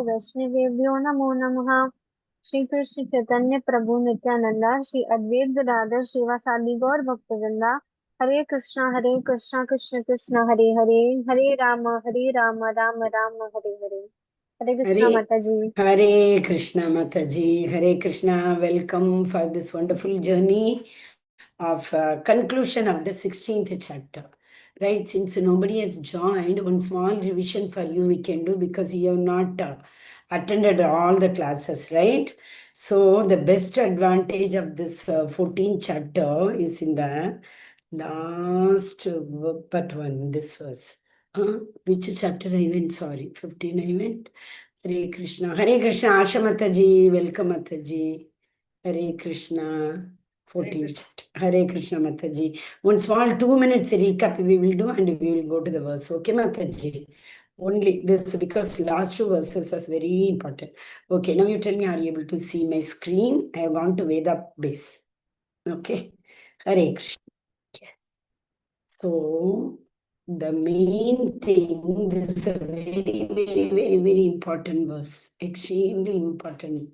वैष्णवेभ्यो नमो नमः। श्री कृष्ण चैतन्य प्रभु नित्यानंदा, श्री अद्वैत गदाधर श्रीवासादि गौर भक्तवृंदा। हरे कृष्णा कृष्ण कृष्ण हरे हरे, हरे राम राम राम हरे हरे। हरे कृष्णा Hare, माता जी। Hare Krishna Mataji, Hare Krishna, welcome for this wonderful journey of conclusion of the 16th chapter. Right, since nobody has joined, one small revision for you we can do because you have not attended all the classes, right? So, the best advantage of this 14th chapter is in the last but one, this was. Which chapter I went? Sorry, 15 I went. Hare Krishna. Hare Krishna. Asha Mataji. Welcome Mataji. Hare Krishna. 14th chapter. Hare Krishna Mataji. One small 2 minutes recap we will do and we will go to the verse. Okay Mataji. Only this because last two verses is very important. Okay, now you tell me, are you able to see my screen? I have gone to Veda base. Okay. Hare Krishna. So, the main thing, this is a very important verse. Extremely important.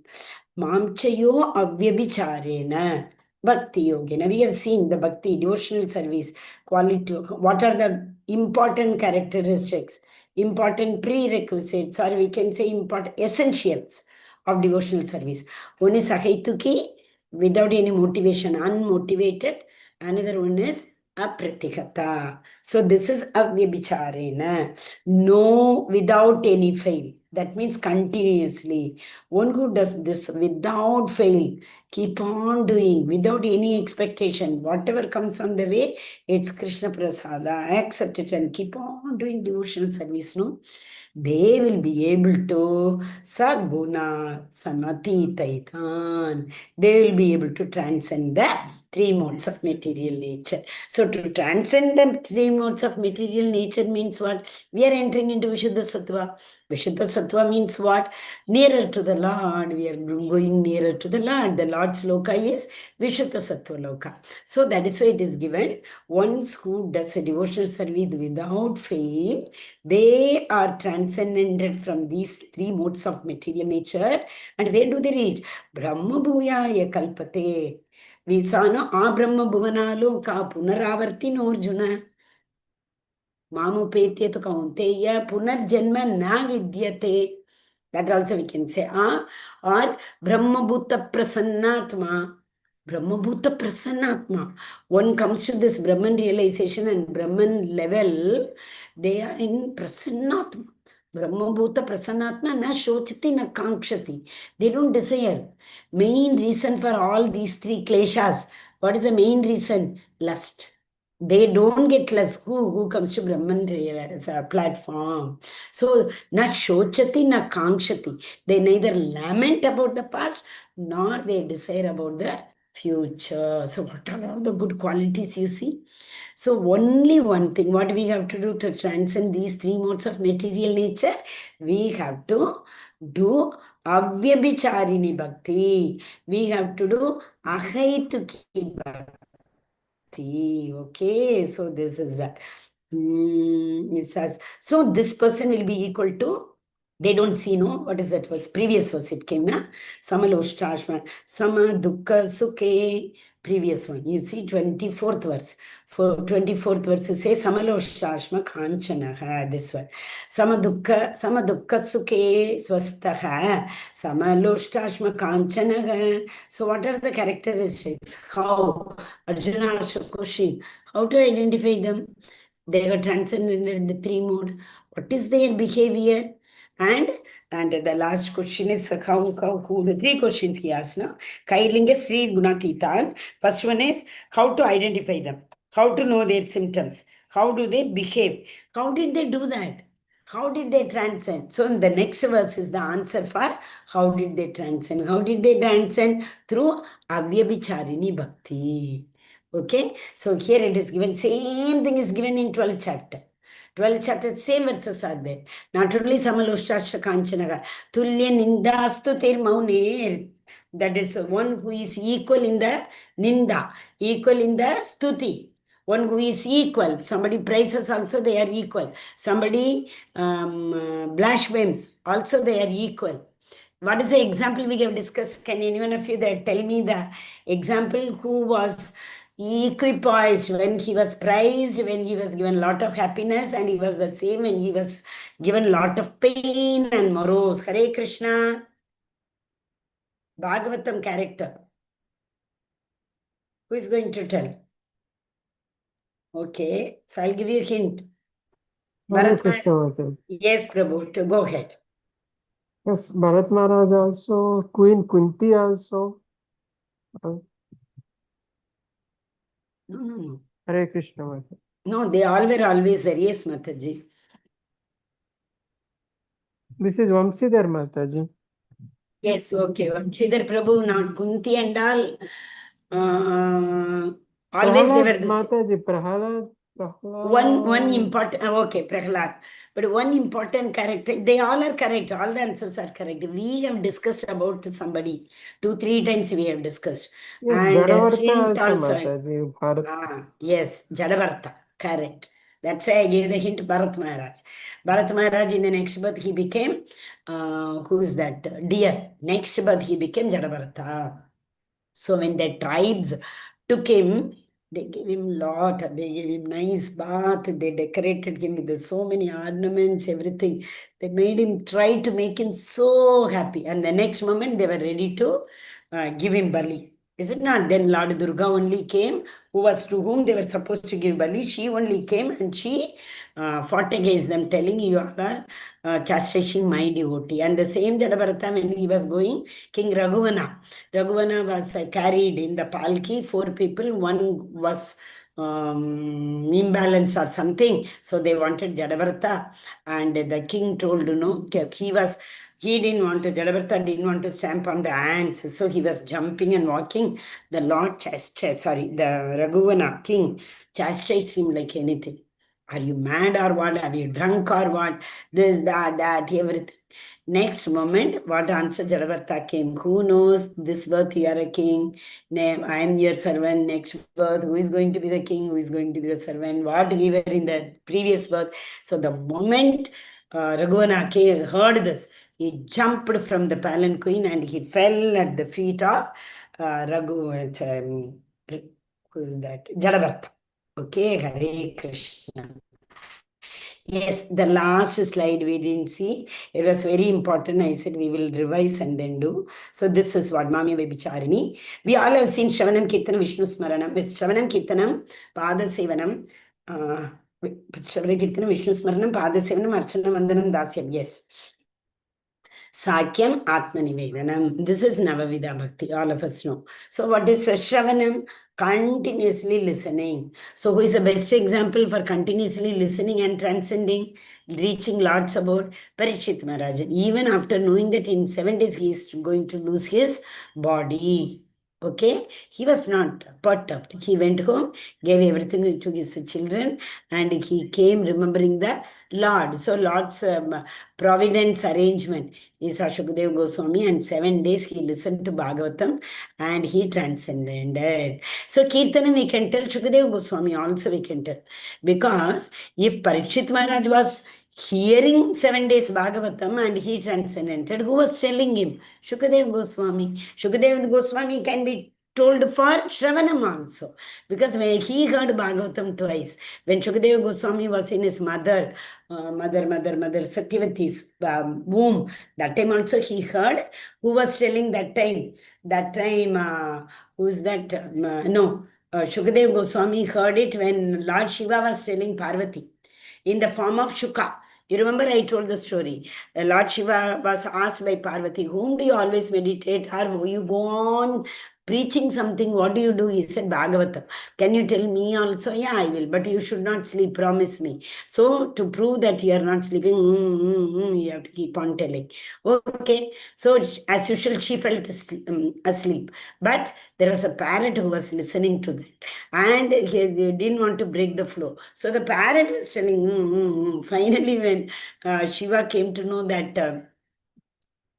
Mamchayo avyabhicharena bhakti yogena. We have seen the bhakti, devotional service, quality. What are the important characteristics, important prerequisites, or we can say important essentials of devotional service? One is ahaituki, without any motivation, unmotivated. Another one is apratikata. So this is avyabhicharena. No, without any fail. That means continuously. One who does this without fail, keep on doing, without any expectation. Whatever comes on the way, it's Krishna Prasada. Accept it and keep on doing devotional service, no? They will be able to saguna samati taitan. They will be able to transcend the three modes of material nature. So to transcend the three modes of material nature means what? We are entering into Vishuddha Sattva. Vishuddha Sattva means what? Nearer to the Lord. We are going nearer to the Lord. The Lord's loka is Vishuddha Sattva loka. So that is why it is given. Ones who does a devotional service without fail, they are transcended from these three modes of material nature. And where do they reach? Brahma Bhuyaya Kalpate. Visana a Brahma Bhuvanalo ka punaravarti no Arjuna. Mamupetya to kaunteya punarjanma na vidyate. That also we can say. Or Brahma Bhuta Prasannatma. Brahma Bhuta Prasannatma. One comes to this Brahman realization and Brahman level, they are in Prasannatma. Brahma Bhuta Prasannatma na shochati na kankshati. They don't desire. Main reason for all these three kleshas. What is the main reason? Lust. They don't get less. Who comes to Brahman as a platform? So, not shochati, not kankshati. They neither lament about the past nor they desire about the future. So, what are all the good qualities you see? So, only one thing, what we have to do to transcend these three modes of material nature, we have to do avyabhicharini bhakti. We have to do ahaituki bhakti. Okay, so this is that. It says, so this person will be equal to, they don't see, no? What is that verse? Previous verse it came, na? Samaloshtashma, Sama Dukkha Sukhe. Previous one. You see 24th verse. For 24th verse it says Samaloshtashma Kanchanaha. This one. Sama Dukkha Sukhe Swastaha. Samaloshtashma Kanchanaha. So what are the characteristics? How? Arjuna asked a question. How to identify them? They are transcended in the three mode. What is their behavior? And the last question is who the three questions he asked now. Kailinga Sri Gunatitan. First one is how to identify them, how to know their symptoms, how do they behave, how did they do that? How did they transcend? So, in the next verse is the answer for how did they transcend? How did they transcend? Through Avyabhicharini Bhakti. Okay, so here it is given, same thing is given in 12th chapter. 12th chapter, same verses are there. Not only Samalostasha Kanchanaga, Tulya Nindastu Tir Mauner. That is one who is equal in the Ninda, equal in the Stuti. one who is equal. Somebody praises also, they are equal. Somebody blasphemes, also they are equal. What is the example we have discussed? Can anyone of you there tell me the example who was equipoised when he was praised, when he was given a lot of happiness, and he was the same when he was given a lot of pain and morose? Hare Krishna. Bhagavatam character. Who is going to tell? Okay, so I'll give you a hint. Hare Bharat Krishna Maharaj. Maharaj. Yes, Prabhu, to go ahead. Yes, Bharat Maharaj also, Queen Kunti also. No, no, no. Hare Krishna Maharaj. No, they all were always there. Yes, Mataji. This is Vamsidhar Mataji. Yes, okay. Vamshidhar Prabhu, not Kunti and all. Always they were Prahalad the same. Mataji, Prahalad. One important, okay, Prahlad. But one important character, they all are correct. All the answers are correct. We have discussed about somebody 2-3 times we have discussed. Yes, And Jadavarta hint also also. Mataji. Bharat. Yes, Jadavarta, correct. That's why I gave the hint Bharat Maharaj. Bharat Maharaj in the next birth he became, who is that? Deer. Next birth he became Jadavarta. So when the tribes took him, they gave him lot, they gave him nice bath, they decorated him with so many ornaments, everything. They made him try to make him so happy. And the next moment they were ready to give him Bali. Is it not? Then Lord Durga only came, who was to whom they were supposed to give Bali. She only came and she fought against them, telling you all are chastising my devotee. And the same Jadavarata, when he was going, King Raghuvana was carried in the palki, 4 people, one was imbalanced or something. So they wanted Jadavarta, and the king told, no, he didn't want to, Jadavarta didn't want to stamp on the ants. So he was jumping and walking. The Lord the Raghuvana king chastised him like anything. Are you mad or what? Have you drunk or what? This, that, everything. Next moment, what answer Jadavarta came? Who knows? This birth you are a king. I am your servant. Next birth, who is going to be the king? Who is going to be the servant? What we were in the previous birth. So the moment Raghuvana heard this, he jumped from the palanquin and he fell at the feet of Raghu. Who is that? Jadavarta. Okay, Hare Krishna. Yes, the last slide we didn't see. It was very important. I said we will revise and then do. So this is what Mami Vibicharini. We all have seen Shravanam Kirtanam Vishnu Smaranam. With Shravanam Kirtanam, Pada Sevanam, Shravanam Kirtanam Vishnu Smaranam, Pada Sevanam, Archana Vandanam Dasyam. Yes. Sakyam Atmanivedanam. This is Navavida Bhakti, all of us know. So what is Shravanam? Continuously listening. So who is the best example for continuously listening and transcending, reaching Lord's abode? Parikshit Maharaj. Even after knowing that in 7 days he is going to lose his body. Okay, he was not perturbed. He went home, gave everything to his children, and he came remembering the Lord. So Lord's providence arrangement is Ashokadeva Goswami, and 7 days he listened to Bhagavatam and he transcended. So Kirtana we can tell, Shukadeva Goswami also we can tell. Because if Parikshit Maharaj was hearing 7 days Bhagavatam and he transcended, who was telling him? Shukadeva Goswami. Shukadeva Goswami can be told for Shravanam also. Because when he heard Bhagavatam twice, when Shukadeva Goswami was in his mother Satyavati's womb, that time also he heard. Who was telling that time? That time, who's that? Shukadeva Goswami heard it when Lord Shiva was telling Parvati in the form of Shuka. You remember I told the story. Lord Shiva was asked by Parvati, whom do you always meditate, or you go on preaching something? What do you do? He said, Bhagavatam. Can you tell me also? Yeah, I will, but you should not sleep, promise me. So to prove that you are not sleeping, you have to keep on telling. Okay, so as usual, she felt asleep. But there was a parrot who was listening to that, and they didn't want to break the flow. So the parrot was telling, Finally, when Shiva came to know that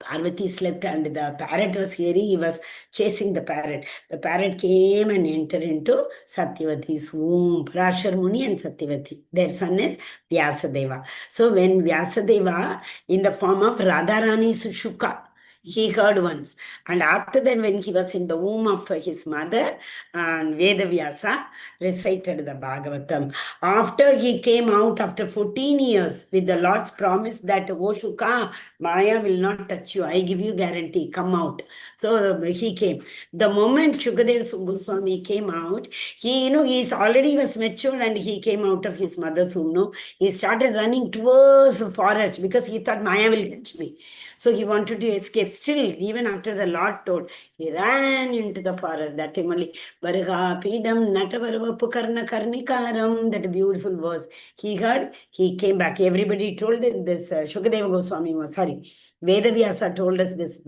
Parvati slept and the parrot was hearing, he was chasing the parrot. The parrot came and entered into Satyavati's womb. Parashar Muni and Satyavati. Their son is Vyasadeva. So when Vyasadeva, in the form of Radharani's Shuka, he heard once. And after that, when he was in the womb of his mother, and Vedavyasa recited the Bhagavatam. After he came out after 14 years with the Lord's promise that, O Shuka, Maya will not touch you. I give you guarantee. Come out. So he came. The moment Shukadev Goswami came out, he was mature and he came out of his mother's womb. No? He started running towards the forest because he thought Maya will touch me. So he wanted to escape. Still, even after the Lord told, he ran into the forest. That time only, Varga Pidam Natavarva Pukarna Karnikaram, that beautiful verse. He heard, he came back. Everybody told this, Shukadeva Goswami was, Vedavyasa told us this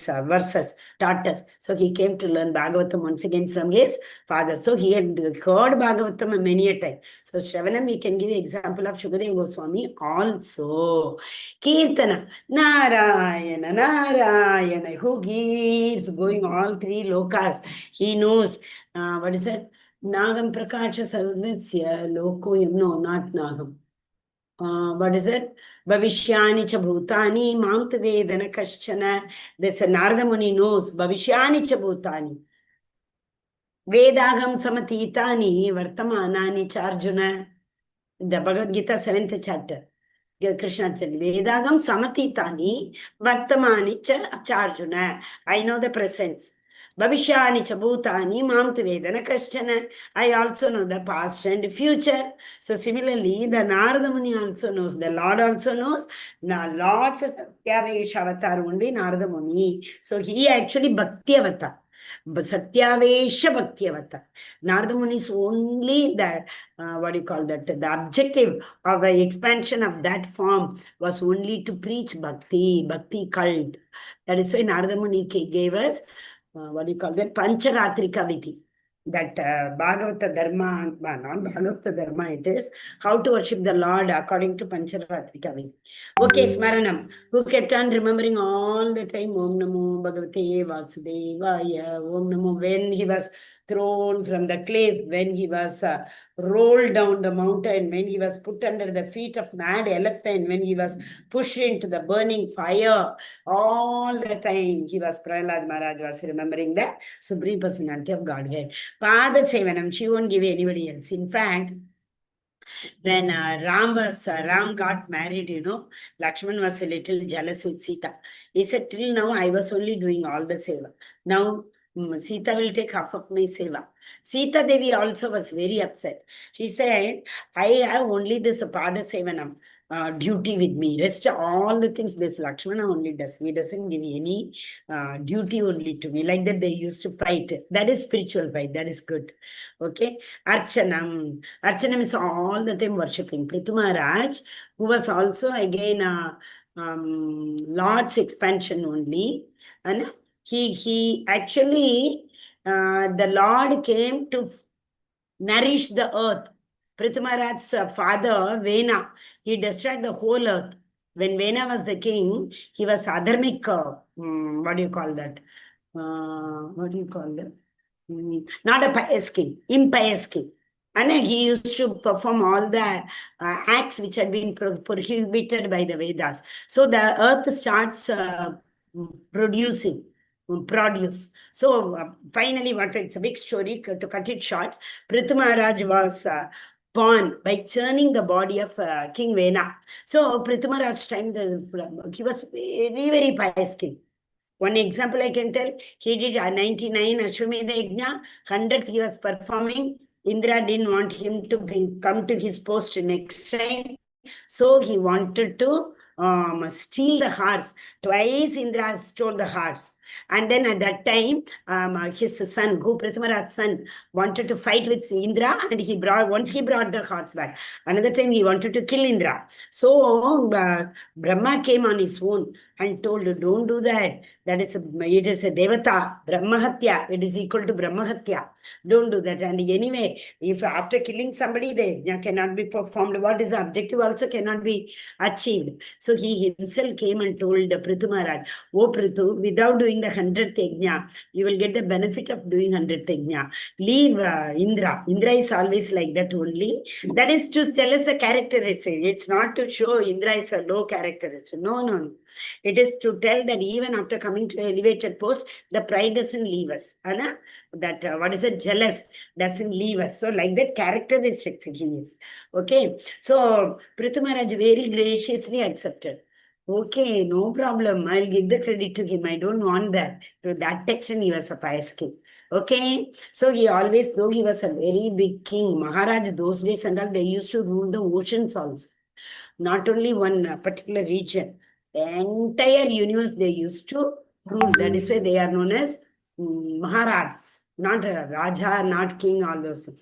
verses, taught us. So he came to learn Bhagavatam once again from his father. So he had heard Bhagavatam many a time. So Shravanam, we can give example of Shukadeva Goswami also. Kirtana, Narayana, Narayana, who keeps going all three lokas. He knows, what is that? Nagam Prakasha Sarvasya Lokoyam, no, not Nagam. What is it? Bhavishyani cha bhutani mamtu vedana kaschana. This Narada Muni knows. Bhavishyani cha bhutani. Vedagam samatitani vartamanani charjuna. The Bhagavad Gita 7th chapter. Krishna said, Vedagam samatitani vartamani cha charjuna. I know the presence. Bhavishyani cha bhutani mamtu vedana kaschana. I also know the past and future. So similarly, the Narada Muni also knows, the Lord also knows. Now, Lord's Satyavesha avatar only Narada Muni. So he actually Bhakti avatar. Satyavesha Bhakti avatar. Narada Muni is only that, the objective of the expansion of that form was only to preach Bhakti cult. That is why Narada Muni gave us Pancharatrika Vidhi. That Bhagavata Dharma, not Bhagavata Dharma, it is how to worship the Lord according to Pancharatrika Vidhi. Okay, Smaranam, who kept on remembering all the time Om Namo Bhagavate Vasudevaya, Om Namo, when he was thrown from the cliff, when he was rolled down the mountain, when he was put under the feet of mad elephant, when he was pushed into the burning fire, all the time he was, Prahlad Maharaj was remembering the Supreme Personality of Godhead. Pada Sevanam, she won't give anybody else. In fact, when Ram got married, Lakshman was a little jealous with Sita. He said, till now I was only doing all the seva. Now Sita will take half of my seva. Sita Devi also was very upset. She said, I have only this Pada Sevanam duty with me. Rest all the things this Lakshmana only does. He doesn't give any duty only to me. Like that they used to fight. That is spiritual fight. That is good. Okay. Archanam. Archanam is all the time worshipping. Prithu Maharaj, who was also again Lord's expansion only. And he actually, the Lord came to nourish the earth. Prithu Maharaj's father, Vena, he destroyed the whole earth. When Vena was the king, he was adharmic, what do you call that? Not a pious king, impious king. And he used to perform all the acts which had been prohibited by the Vedas. So the earth starts produce. So finally, it's a big story. To cut it short, Prithu Maharaj was born by churning the body of King Vena. So Prithu Maharaj's time, he was very, very pious king. One example I can tell, he did 99 Ashwamedha Yajna, 100th he was performing. Indra didn't want him to come to his post next time. So he wanted to steal the horse. Twice Indra stole the horse. And then at that time, his son, Prithimaraj's son, wanted to fight with Indra, and once he brought the horse back. Another time he wanted to kill Indra. So Brahma came on his own and told, don't do that. It is a Devata, Brahmahatya. It is equal to Brahmahatya. Don't do that. And anyway, if after killing somebody, the yajna cannot be performed, what is the objective also cannot be achieved. So he himself came and told Prithu Maharaj, oh Prithu, without doing the 100th yajna, you will get the benefit of doing 100th yajna. Leave Indra. Indra is always like that only. That is to tell us the characteristic. It's not to show Indra is a low characteristic. No. It is to tell that even after coming to an elevated post, the pride doesn't leave us. Anna? That jealous doesn't leave us. So like that characteristic he is. Okay. So Prithu Maharaj very graciously accepted. Okay, no problem. I'll give the credit to him. I don't want that. To that extent, he was a pious king. Okay. So he always, though he was a very big king, Maharaj, those days and all, they used to rule the oceans also. Not only one particular region. The entire universe they used to rule. That is why they are known as Maharaj. Not Raja, not king, all those things.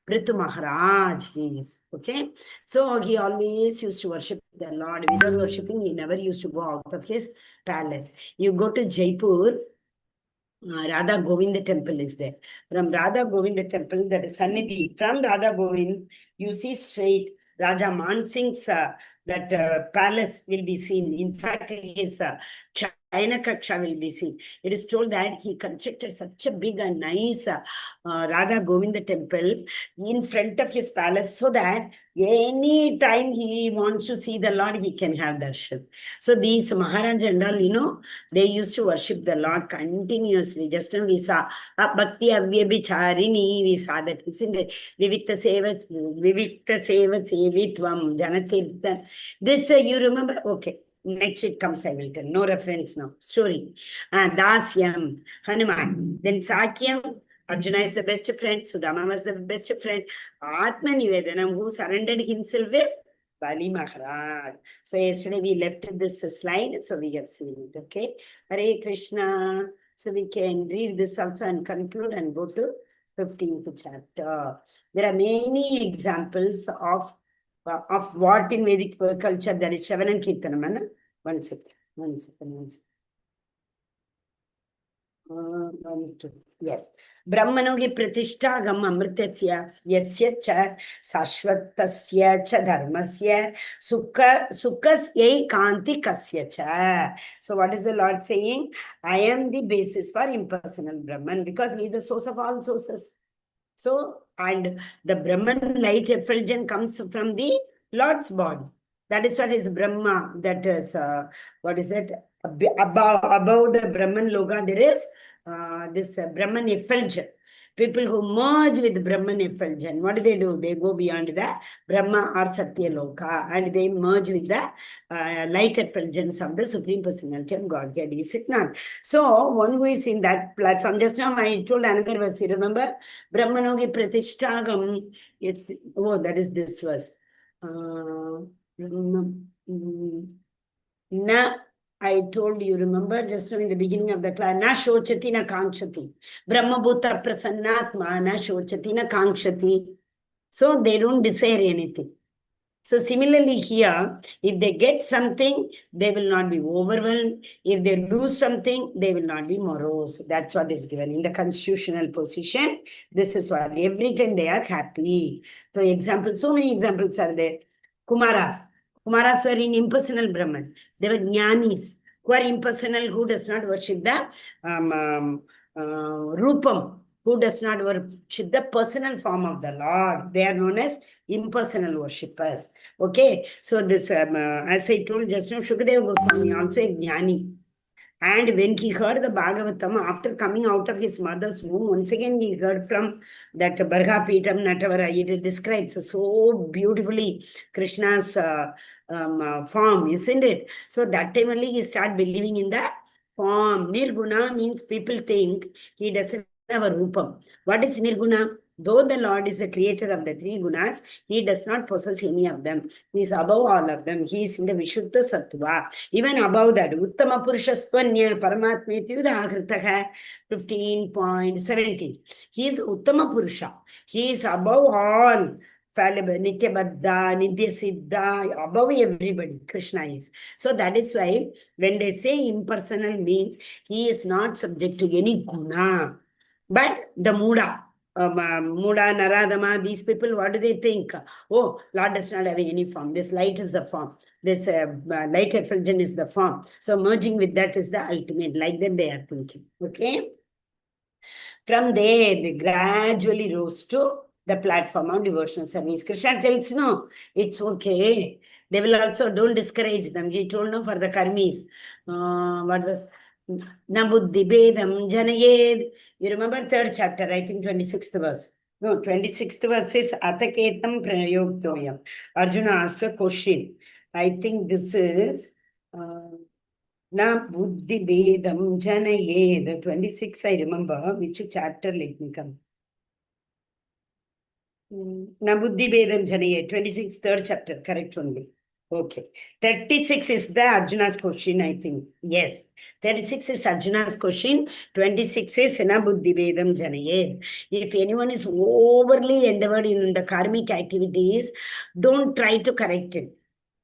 Prithu Maharaj, he is. Okay. So he always used to worship the Lord. Without worshipping, he never used to go out of his palace. You go to Jaipur, Radha Govinda temple is there. From Radha Govinda temple, that is Sannidhi. From Radha Govind, you see straight Raja Man Singh's that palace will be seen. In fact, his China Kaksha will be seen. It is told that he constructed such a big and nice Radha Govinda temple in front of his palace so that any time he wants to see the Lord, he can have darshan. So these Maharaj and all, they used to worship the Lord continuously. Just now we saw Bhakti Avyabicharini, we saw that, isn't it? Vivitta Seva Sevitvam Janatirthan. This you remember? Okay. Next it comes, I will tell. No reference now. Story. Dasyam, Hanuman. Then Sakyam, Arjuna is the best friend. Sudama was the best friend. Atma Nivedanam, who surrendered himself is Bali Maharaj. So yesterday we left this slide, so we have seen it. Okay. Hare Krishna. So we can read this also and conclude and go to 15th chapter. There are many examples of what in Vedic culture there is Shravan and Kirtanam. One second. Yes. Brahmanogi pratishtha gam amritasya yasya cha sashvatasya cha dharmasya sukasyai kanti kasya cha. So what is the Lord saying? I am the basis for impersonal Brahman because he is the source of all sources. So, and the Brahman light effulgence comes from the Lord's body. That is what is Brahma. That is, what is it? Above the Brahman Loga, there is this Brahman effulgence. People who merge with Brahman effulgence, what do? They go beyond the Brahma or Satya Loka and they merge with the light effulgence of the Supreme Personality of Godhead. Is it not? So, one who is in that platform, just now I told another verse, you remember? Brahmanogi pratishtagam. That is this verse. Na, I told you, remember, just in the beginning of the class, na shochati na kankshati. Brahma bhuta prasannatma na shochati na kankshati. So they don't desire anything. So similarly here, if they get something, they will not be overwhelmed. If they lose something, they will not be morose. That's what is given in the constitutional position. This is what every time they are happy. So examples, so many examples are there. Kumaras were in impersonal Brahman. They were jnanis, who are impersonal, who does not worship the Rupam, who does not worship the personal form of the Lord. They are known as impersonal worshippers. Okay, so this, as I told just now, Shukadeva Goswami also a jnani. And when he heard the Bhagavatam, after coming out of his mother's womb, once again he heard from that Barga Pitam Natavara. It describes so beautifully Krishna's form, isn't it? So that time only he started believing in the form. Nirguna means people think he doesn't have a rupam. What is Nirguna? Though the Lord is the creator of the three gunas, he does not possess any of them. He is above all of them. He is in the Vishuddha Sattva. Even above that, Uttama Purushastvanya Paramatmeti Udhakritaha 15.17. He is Uttama Purusha. He is above all. Fallible, Nitya Baddha, Nidya Siddha, above everybody, Krishna is. So that is why when they say impersonal means he is not subject to any guna. But the Muda, Muda, Naradama, these people, what do they think? Oh, Lord does not have any form. This light is the form. This light effulgence is the form. So merging with that is the ultimate. Like that they are thinking. Okay? From there, they gradually rose to the platform of devotional service. Krishna tells, no, it's okay. They will also, don't discourage them. He told, no, for the karmis. What was... Na buddhi bedam janayed. You remember third chapter, I think 26th verse. No, 26th verse is Ataketam Prayogdoyam. Arjuna asks a question. I think this is Na buddhi bedam janayed. 26, I remember. Which chapter? Let me come. Na buddhi bedam janayed. 26, third chapter. Correct only. Okay. 36 is the Arjuna's question, I think. Yes. 36 is Arjuna's question. 26 is Na buddhi bedam janayed. If anyone is overly endeavored in the karmic activities, don't try to correct it.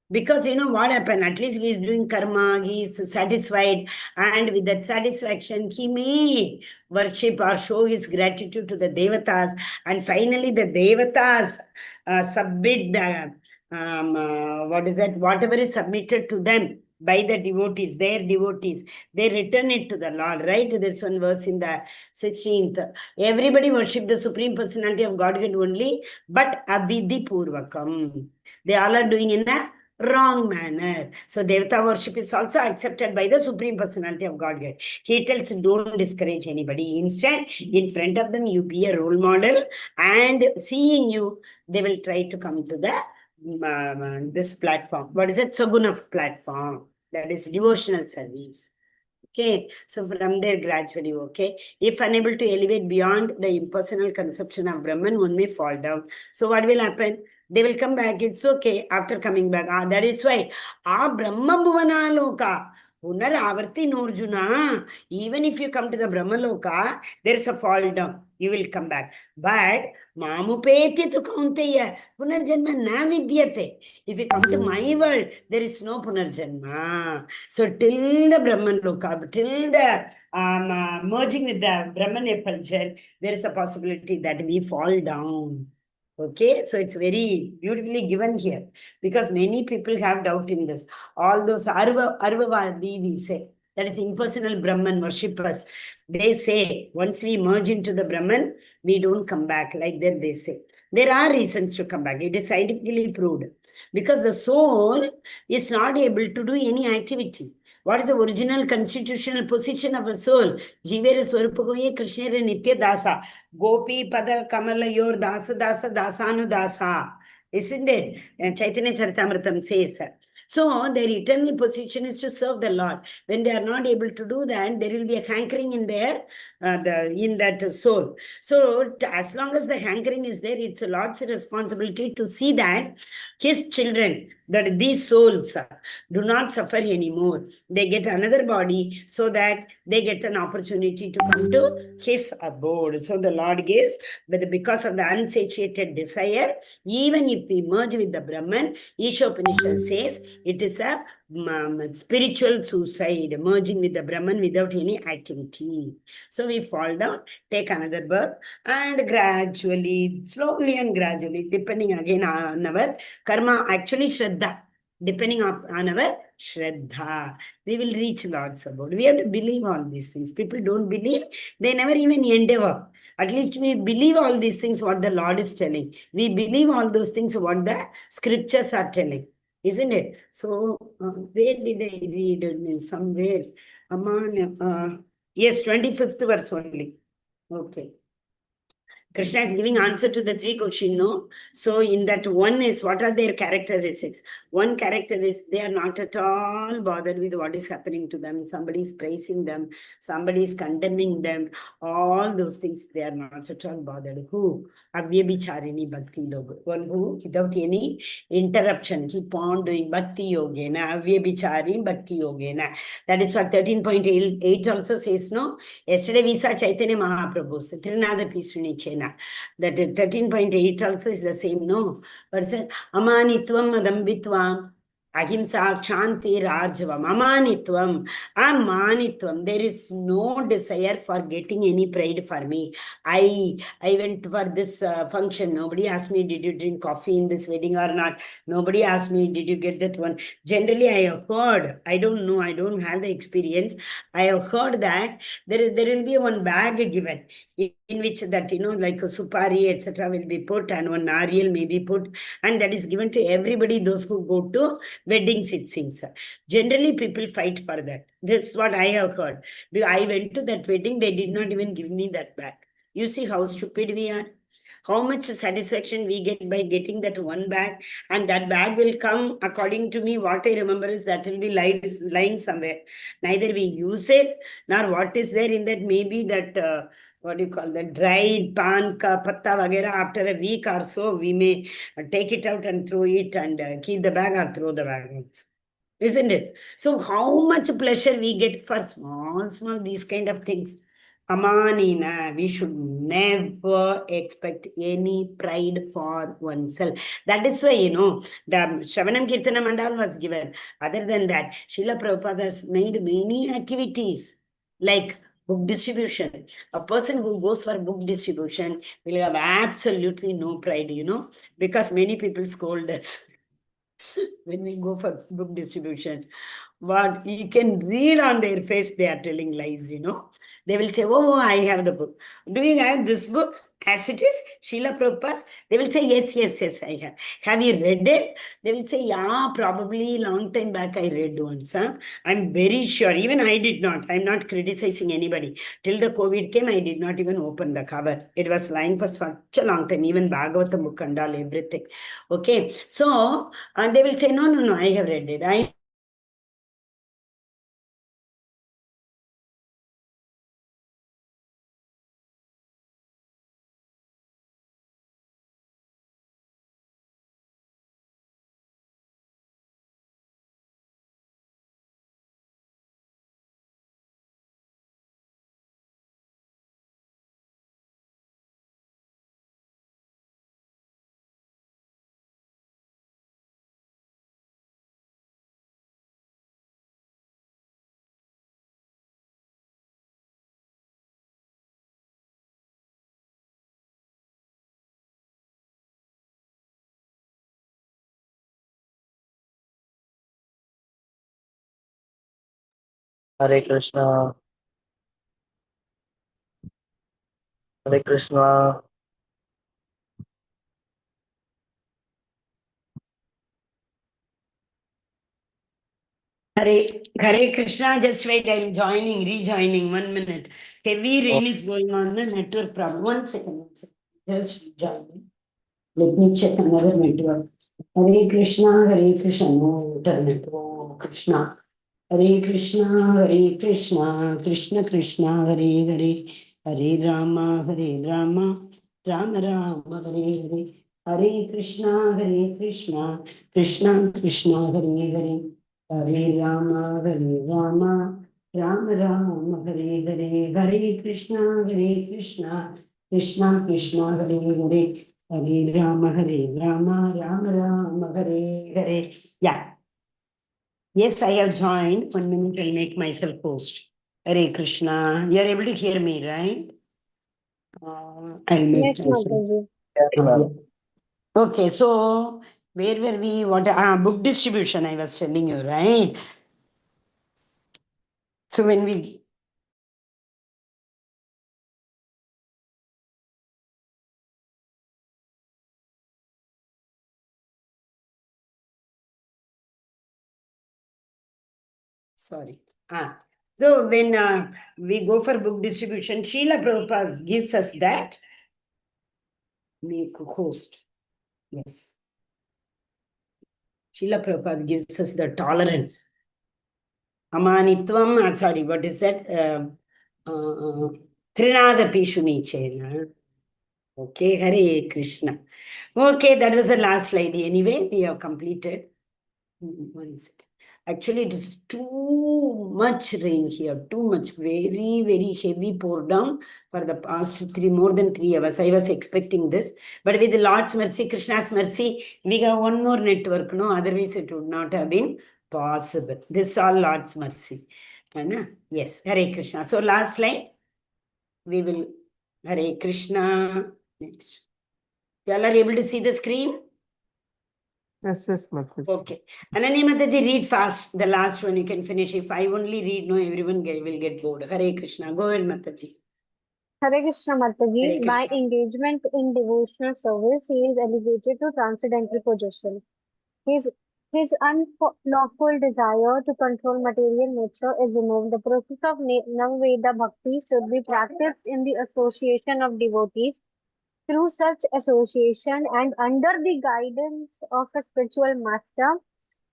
Because you know what happened? At least he is doing karma, he is satisfied, and with that satisfaction, he may worship or show his gratitude to the devatas, and finally the devatas submit the what is that? Whatever is submitted to them by the devotees, their devotees, they return it to the Lord, right? There's one verse in the 16th. Everybody worship the Supreme Personality of Godhead only, but avidhi purvakam. They all are doing in a wrong manner. So Devata worship is also accepted by the Supreme Personality of Godhead. He tells, don't discourage anybody. Instead, in front of them, you be a role model, and seeing you, they will try to come to the this platform. What is it? Saguna platform. That is devotional service. Okay, so from there gradually, okay. If unable to elevate beyond the impersonal conception of Brahman, one may fall down. So what will happen? They will come back. It's okay after coming back. That is why Brahma Bhuvana Loka. Punaravarti Norjuna. Even if you come to the Brahma Loka, there is a fall down. You will come back. But Mamupeti tu Kaunteya. Punarjanma na vidyate. If you come to my world, there is no Punarjanma. So till the Brahman Loka, till the merging with the Brahman effulgence, there is a possibility that we fall down. Okay, so it's very beautifully given here, because many people have doubt in this. All those Arvavadi, we say, that is impersonal Brahman worshippers, they say once we merge into the Brahman, we don't come back. Like that they say. There are reasons to come back. It is scientifically proved. Because the soul is not able to do any activity. What is the original constitutional position of a soul? Jivere Swarupagoye Krishnere Nitya Dasa. Gopi Pada Kamala Yor Dasa Dasa Dasanu Dasa. Isn't it? Chaitanya Charitamrtam says. So their eternal position is to serve the Lord. When they are not able to do that, there will be a hankering in their in that soul. So as long as the hankering is there, it's a Lord's responsibility to see that his children, that these souls do not suffer anymore. They get another body so that they get an opportunity to come to his abode. So the Lord gives, but because of the unsatiated desire, even if we merge with the Brahman, Ishopanishad says it is a spiritual suicide, merging with the Brahman without any activity. So we fall down, take another birth, and gradually, slowly and gradually, depending again on our karma, actually Shraddha, depending on our Shraddha, we will reach Lord's abode. We have to believe all these things. People don't believe, they never even endeavor. At least we believe all these things, what the Lord is telling. We believe all those things, what the scriptures are telling. Isn't it? So, where did I read? Somewhere. Yes, 25th verse only. Okay. Krishna is giving answer to the 3 questions, no? So in that one is, what are their characteristics? One character is they are not at all bothered with what is happening to them. Somebody is praising them, somebody is condemning them, all those things they are not at all bothered. Who? Avyabhicharini Bhakti Logo. One who, without any interruption, keep on doing Bhakti Yogena, Avyabhicharini Bhakti Yogena. That is what 13.8 also says, no? Yesterday we saw Chaitanya Mahaprabhu's Trinada Pisuni Chena. That 13.8 also is the same, no? But it says, Amanitvam Adambitvam. Ahimsa Kshanti Rajvam. Amanitvam. Amanitvam. There is no desire for getting any pride for me. I went for this function. Nobody asked me, did you drink coffee in this wedding or not? Nobody asked me, did you get that one? Generally, I have heard. I don't know. I don't have the experience. I have heard that there will be one bag given in which that, like a supari, etc. will be put, and one nariyal may be put, and that is given to everybody, those who go to weddings, it seems. Generally, people fight for that. That's what I have heard. I went to that wedding, they did not even give me that bag. You see how stupid we are. How much satisfaction we get by getting that one bag, and that bag will come, according to me, what I remember is that will be lying somewhere. Neither we use it, nor what is there in that, maybe that, what do you call that, dried pan ka patta vagera. After a week or so, we may take it out and throw it, and keep the bag or throw the bag also. Isn't it? So how much pleasure we get for small these kind of things. Amanina, we should never expect any pride for oneself. That is why, the Shravanam Kirtana Mandal was given. Other than that, Srila Prabhupada has made many activities like book distribution. A person who goes for book distribution will have absolutely no pride, because many people scold us when we go for book distribution. But you can read on their face, they are telling lies, They will say, oh, I have the book. Do you have this book as it is? Srila Prabhupada? They will say, yes, I have. Have you read it? They will say, yeah, probably long time back I read once. Huh? I'm very sure. Even I did not. I'm not criticizing anybody. Till the COVID came, I did not even open the cover. It was lying for such a long time. Even Bhagavatam book and all, everything. Okay. So, and they will say, no, I have read it. Hare Krishna, Hare Krishna. Hare Krishna, just wait, I'm rejoining, 1 minute. Heavy rain is going on, the network problem. 1 second. Just rejoining. Let me check another network. Hare Krishna, no internet. Oh, Krishna. Hare Krishna, Krishna Krishna, Hare Hare, Hare Rama, Rama Rama, Hare Hare. Hare Krishna, Krishna Krishna, Hare Hare, Hare Rama, Rama Rama, Hare Hare. Hare Krishna, Krishna Krishna, Hare Hare, Hare Rama, Rama Rama, Hare Hare. Yeah. Yes, I have joined. 1 minute, I'll make myself host. Hare Krishna. You are able to hear me, right? I'll make Yes, myself. Mataji. Yes, Yeah. ma'am. Okay, so where were we? What book distribution I was telling you, right? So when we sorry. So when we go for book distribution, Srila Prabhupada gives us that. make host. Yes. Srila Prabhupada gives us the tolerance. Amanitvam, sorry, what is that? Trinada Pishuni Chena. Okay, Hare Krishna. Okay, that was the last slide. Anyway, we have completed. 1 second. Actually, it is too much rain here. Too much. Very, very heavy pour down for the past more than 3 hours. I was expecting this. But with the Lord's mercy, Krishna's mercy, we have one more network. No, otherwise it would not have been possible. This is all Lord's mercy. Yes, Hare Krishna. So last slide. We will Hare Krishna. Next. You all are able to see the screen? Yes, Mataji. Okay. Ananya Mataji, read fast. The last one you can finish. If I only read, no, everyone will get bored. Hare Krishna. Go ahead, Mataji. Hare Krishna Mataji, Hare by Krishna. engagement in devotional service, he is elevated to transcendental position. His unlawful desire to control material nature is removed. The process of Navveda Bhakti should be practiced in the association of devotees. Through such association and under the guidance of a spiritual master,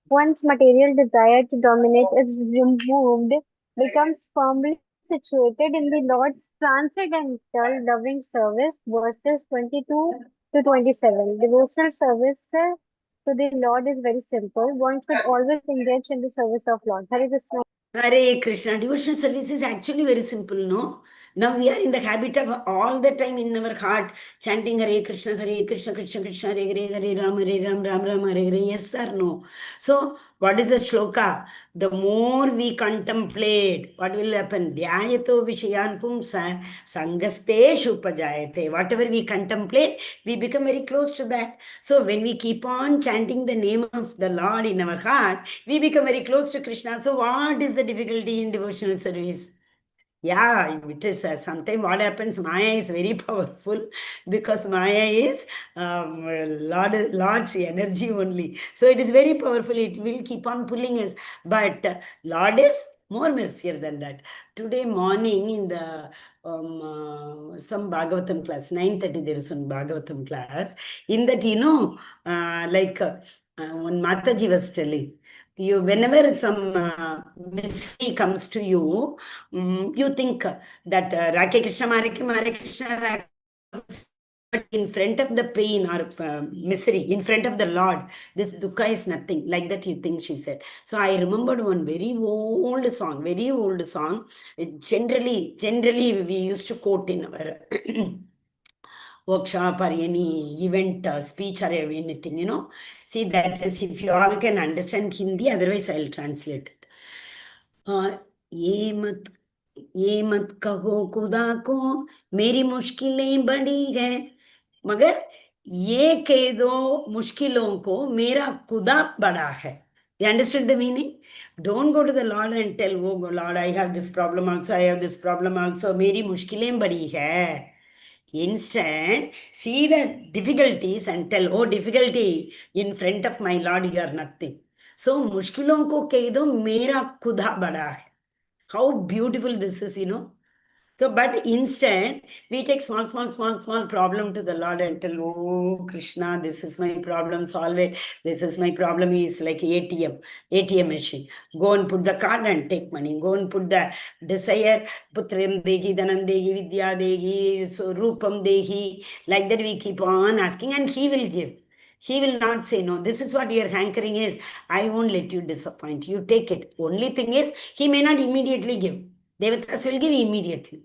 one's material desire to dominate is removed, becomes firmly situated in the Lord's transcendental loving service. Verses 22 to 27. Devotional service to the Lord is very simple. One should always engage in the service of Lord. Hare Krishna. Hare Krishna. Devotional service is actually very simple, no? Now we are in the habit of all the time in our heart chanting Hare Krishna, Krishna Krishna, Hare Hare, Hare Ram, Ram Ram, Hare Hare. Yes or no? So, what is the shloka? The more we contemplate, what will happen? Dhyayato Vishayan Pumsa Sangaste Shupajayate. Whatever we contemplate, we become very close to that. So, when we keep on chanting the name of the Lord in our heart, we become very close to Krishna. So, what is the difficulty in devotional service? Yeah, it is. Sometimes what happens, Maya is very powerful because Maya is Lord's energy only. So it is very powerful. It will keep on pulling us. But Lord is more mercier than that. Today morning in the some Bhagavatam class, 9:30 there is one Bhagavatam class. In that, one Mataji was telling, you whenever some mystery comes to you, you think that Rake Krishna, Mare Krishna, but in front of the pain or misery, in front of the Lord, this dukkha is nothing. Like that you think, she said. So I remembered one very old song. Generally, we used to quote in our workshop or any event, speech or anything. See, that is, if you all can understand Hindi, otherwise I'll translate it. ये मत कहो खुदा को मेरी मुश्किलें बड़ी है, मगर ये कह दो मुश्किलों को मेरा खुदा बड़ा है. You understood the meaning? Don't go to the Lord and tell, oh Lord, I have this problem also, I have this problem also. मेरी मुश्किलें बड़ी है. Instead, see the difficulties and tell, oh, difficulty, in front of my Lord, you are nothing. So, मुश्किलों को कह दो मेरा खुदा बड़ा है. How beautiful this is. So, but instead, we take small problem to the Lord and tell, oh, Krishna, this is my problem, solve it. This is my problem, is like ATM machine. Go and put the card and take money. Go and put the desire, putram dehi, dhanam dehi, vidya dehi, so rupam dehi. Like that we keep on asking and he will give. He will not say no. This is what your hankering is. I won't let you disappoint. You take it. Only thing is, he may not immediately give. Devatas will give immediately.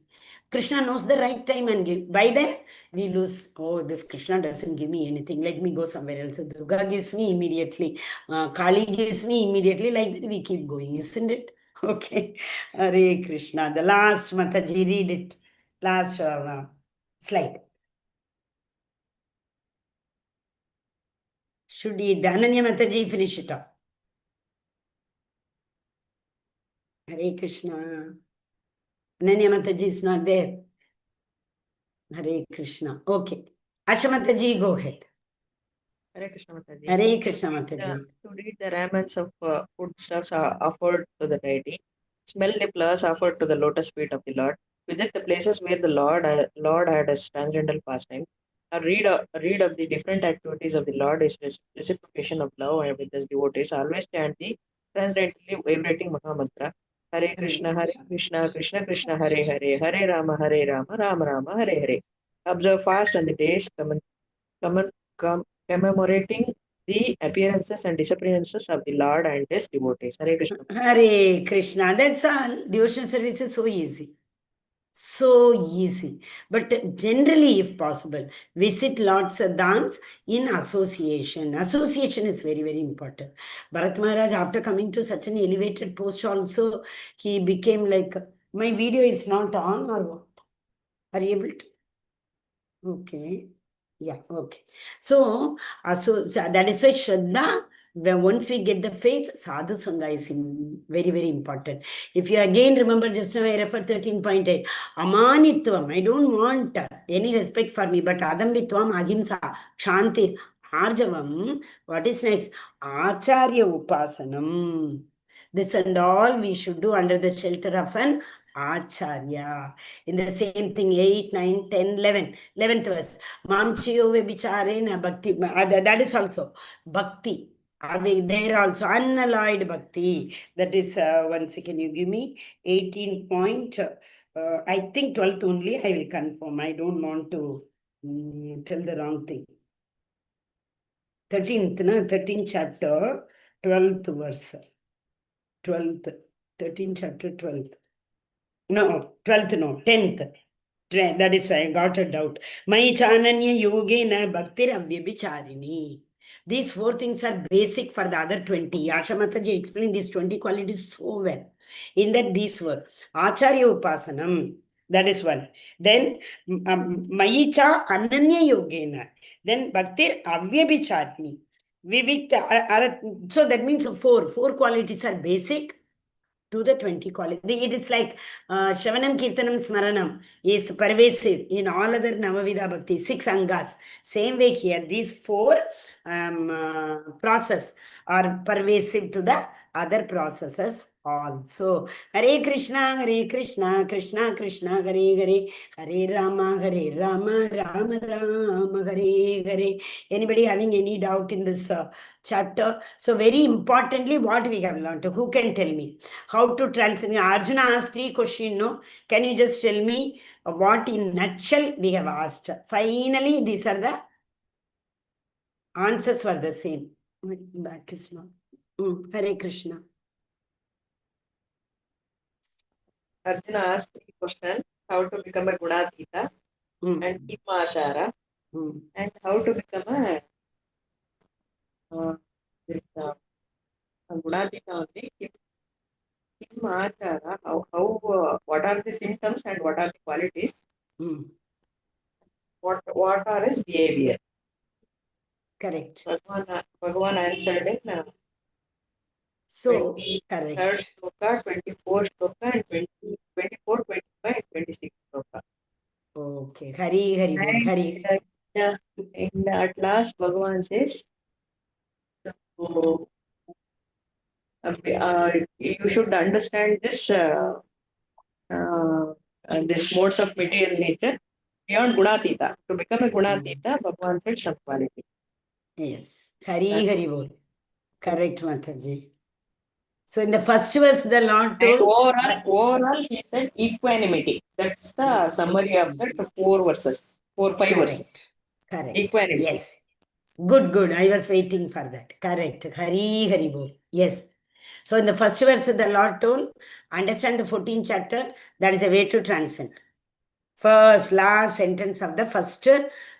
Krishna knows the right time and give. By then, we lose, oh, this Krishna doesn't give me anything. Let me go somewhere else. Durga gives me immediately. Kali gives me immediately. Like that, we keep going, isn't it? Okay. Hare Krishna. The last, Mataji, read it. Last slide. Should Dhananya Mataji finish it up? Hare Krishna. Ananya Mataji is not there. Hare Krishna. Okay. Asha Mataji, go ahead. Hare Krishna Mataji. Hare Krishna Mataji. To read the remnants of foodstuffs are offered to the deity. Smell the flowers offered to the lotus feet of the Lord. Visit the places where the Lord had his transcendental pastime. read of the different activities of the Lord is reciprocation of love and with his devotees. Always chant the transcendently vibrating Mahamantra. Hare Krishna, Krishna Krishna, Hare Hare, Hare Rama, Rama Rama, Hare Hare. Observe fast on the days commemorating the appearances and disappearances of the Lord and his devotees. Hare Krishna. Hare Krishna. That's all. Devotional service is so easy. So easy. But generally, if possible, visit Lord's Dance in association. Association is very, very important. Bharat Maharaj, after coming to such an elevated post also, he became like, my video is not on or what? Are you able to? Okay. Yeah, okay. So that is why Shraddha, once we get the faith, sadhu sangha is very, very important. If you again remember, just now I referred 13.8, amanitvam, I don't want any respect for me, but adambitvam, ahimsa, shantir, arjavam, what is next? Acharya upasanam. This and all we should do under the shelter of an Acharya. In the same thing, 8, 9, 10, 11. 11th verse. Mamchiyo vebicharena bhakti. That is also bhakti. Are we there also? Unalloyed bhakti. That is, one second, you give me 18 point. I think 12th only I will confirm. I don't want to tell the wrong thing. 13th chapter, 12th verse. 12th, 13th chapter, 12th. No, 12th, no, 10th. That is why I got a doubt. Mai chananya yogena bhaktir avyabhicharini. These 4 things are basic for the other 20. Asha Mataji explained these 20 qualities so well. In that these were Acharya Upasanam. That is one. Then Maicha Ananya Yogena. Then Bhaktir Avyabhicharini. So that means 4 qualities are basic to the 20 qualities. It is like Shravanam, Kirtanam, Smaranam is pervasive in all other Navavida Bhakti, 6 angas. Same way here, these 4 process are pervasive to the other processes also. Hare Krishna, Krishna Krishna, Hare Hare, Hare Rama, Rama Rama, Hare Hare. Anybody having any doubt in this chapter? So very importantly, what we have learned, who can tell me? How to translate? Arjuna asked 3 questions, no? Can you just tell me what in nutshell we have asked? Finally, these are the answers were the same. Back is not. Hare Krishna. Arjuna asked 3 questions: how to become a Gunatita, and Kimachara, and how to become a this Gunatita only. Kimachara, how what are the symptoms and what are the qualities? What are his behavior? Correct. Bhagavan answered in so correct. Shloka, 24 shloka, and 24, 25, and 26 shloka. Okay. Hari Hari Bol. Hari. And at last, Bhagavan says, so, you should understand this modes of material nature beyond Gunatita. To become a Gunatita, Bhagavan said some quality. Yes. Hari Hari Bol. Correct, Mataji. So in the first verse, the Lord told. Overall, he said equanimity. That's the summary of the 4 verses. 5 verses. Correct. Equanimity. Yes. Good. I was waiting for that. Correct. Hari Hari Bol. Yes. So in the first verse, the Lord told, understand the 14th chapter, that is a way to transcend. First, last sentence of the first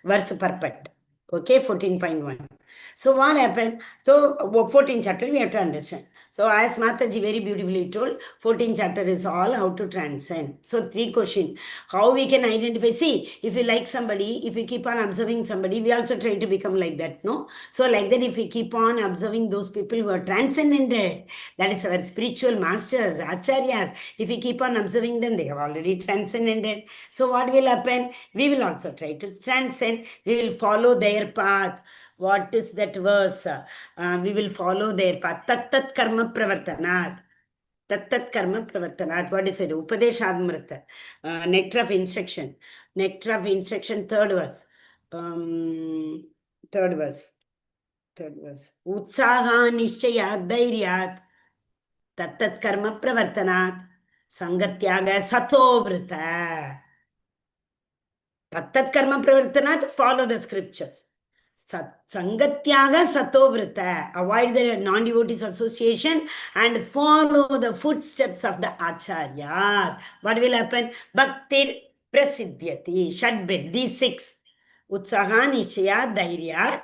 verse perfect. Okay, 14.1. So what happened? So 14th chapter we have to understand. So as Mataji very beautifully told, 14th chapter is all how to transcend. So 3 questions. How we can identify? See, if you like somebody, if you keep on observing somebody, we also try to become like that, no? So like that, if we keep on observing those people who are transcended, that is our spiritual masters, acharyas. If we keep on observing them, they have already transcended. So what will happen? We will also try to transcend. We will follow their path. What is that verse? We will follow their path. Tat karma pravartanat. Tat karma pravartanat. What is it? Upadeshadmrita. Nectar of instruction. Nectar of instruction, 3rd verse. third verse. Utsaha nishchayat dhairyat tattat karma pravartanat sangatyaga satovrita. Tattat karma pravartanat, follow the scriptures. Sangatyaga satovrita, avoid the non-devotees association and follow the footsteps of the acharyas. What will happen? Bhaktir prasiddhyati, shadbir, these 6. Utsaha nishya dhairya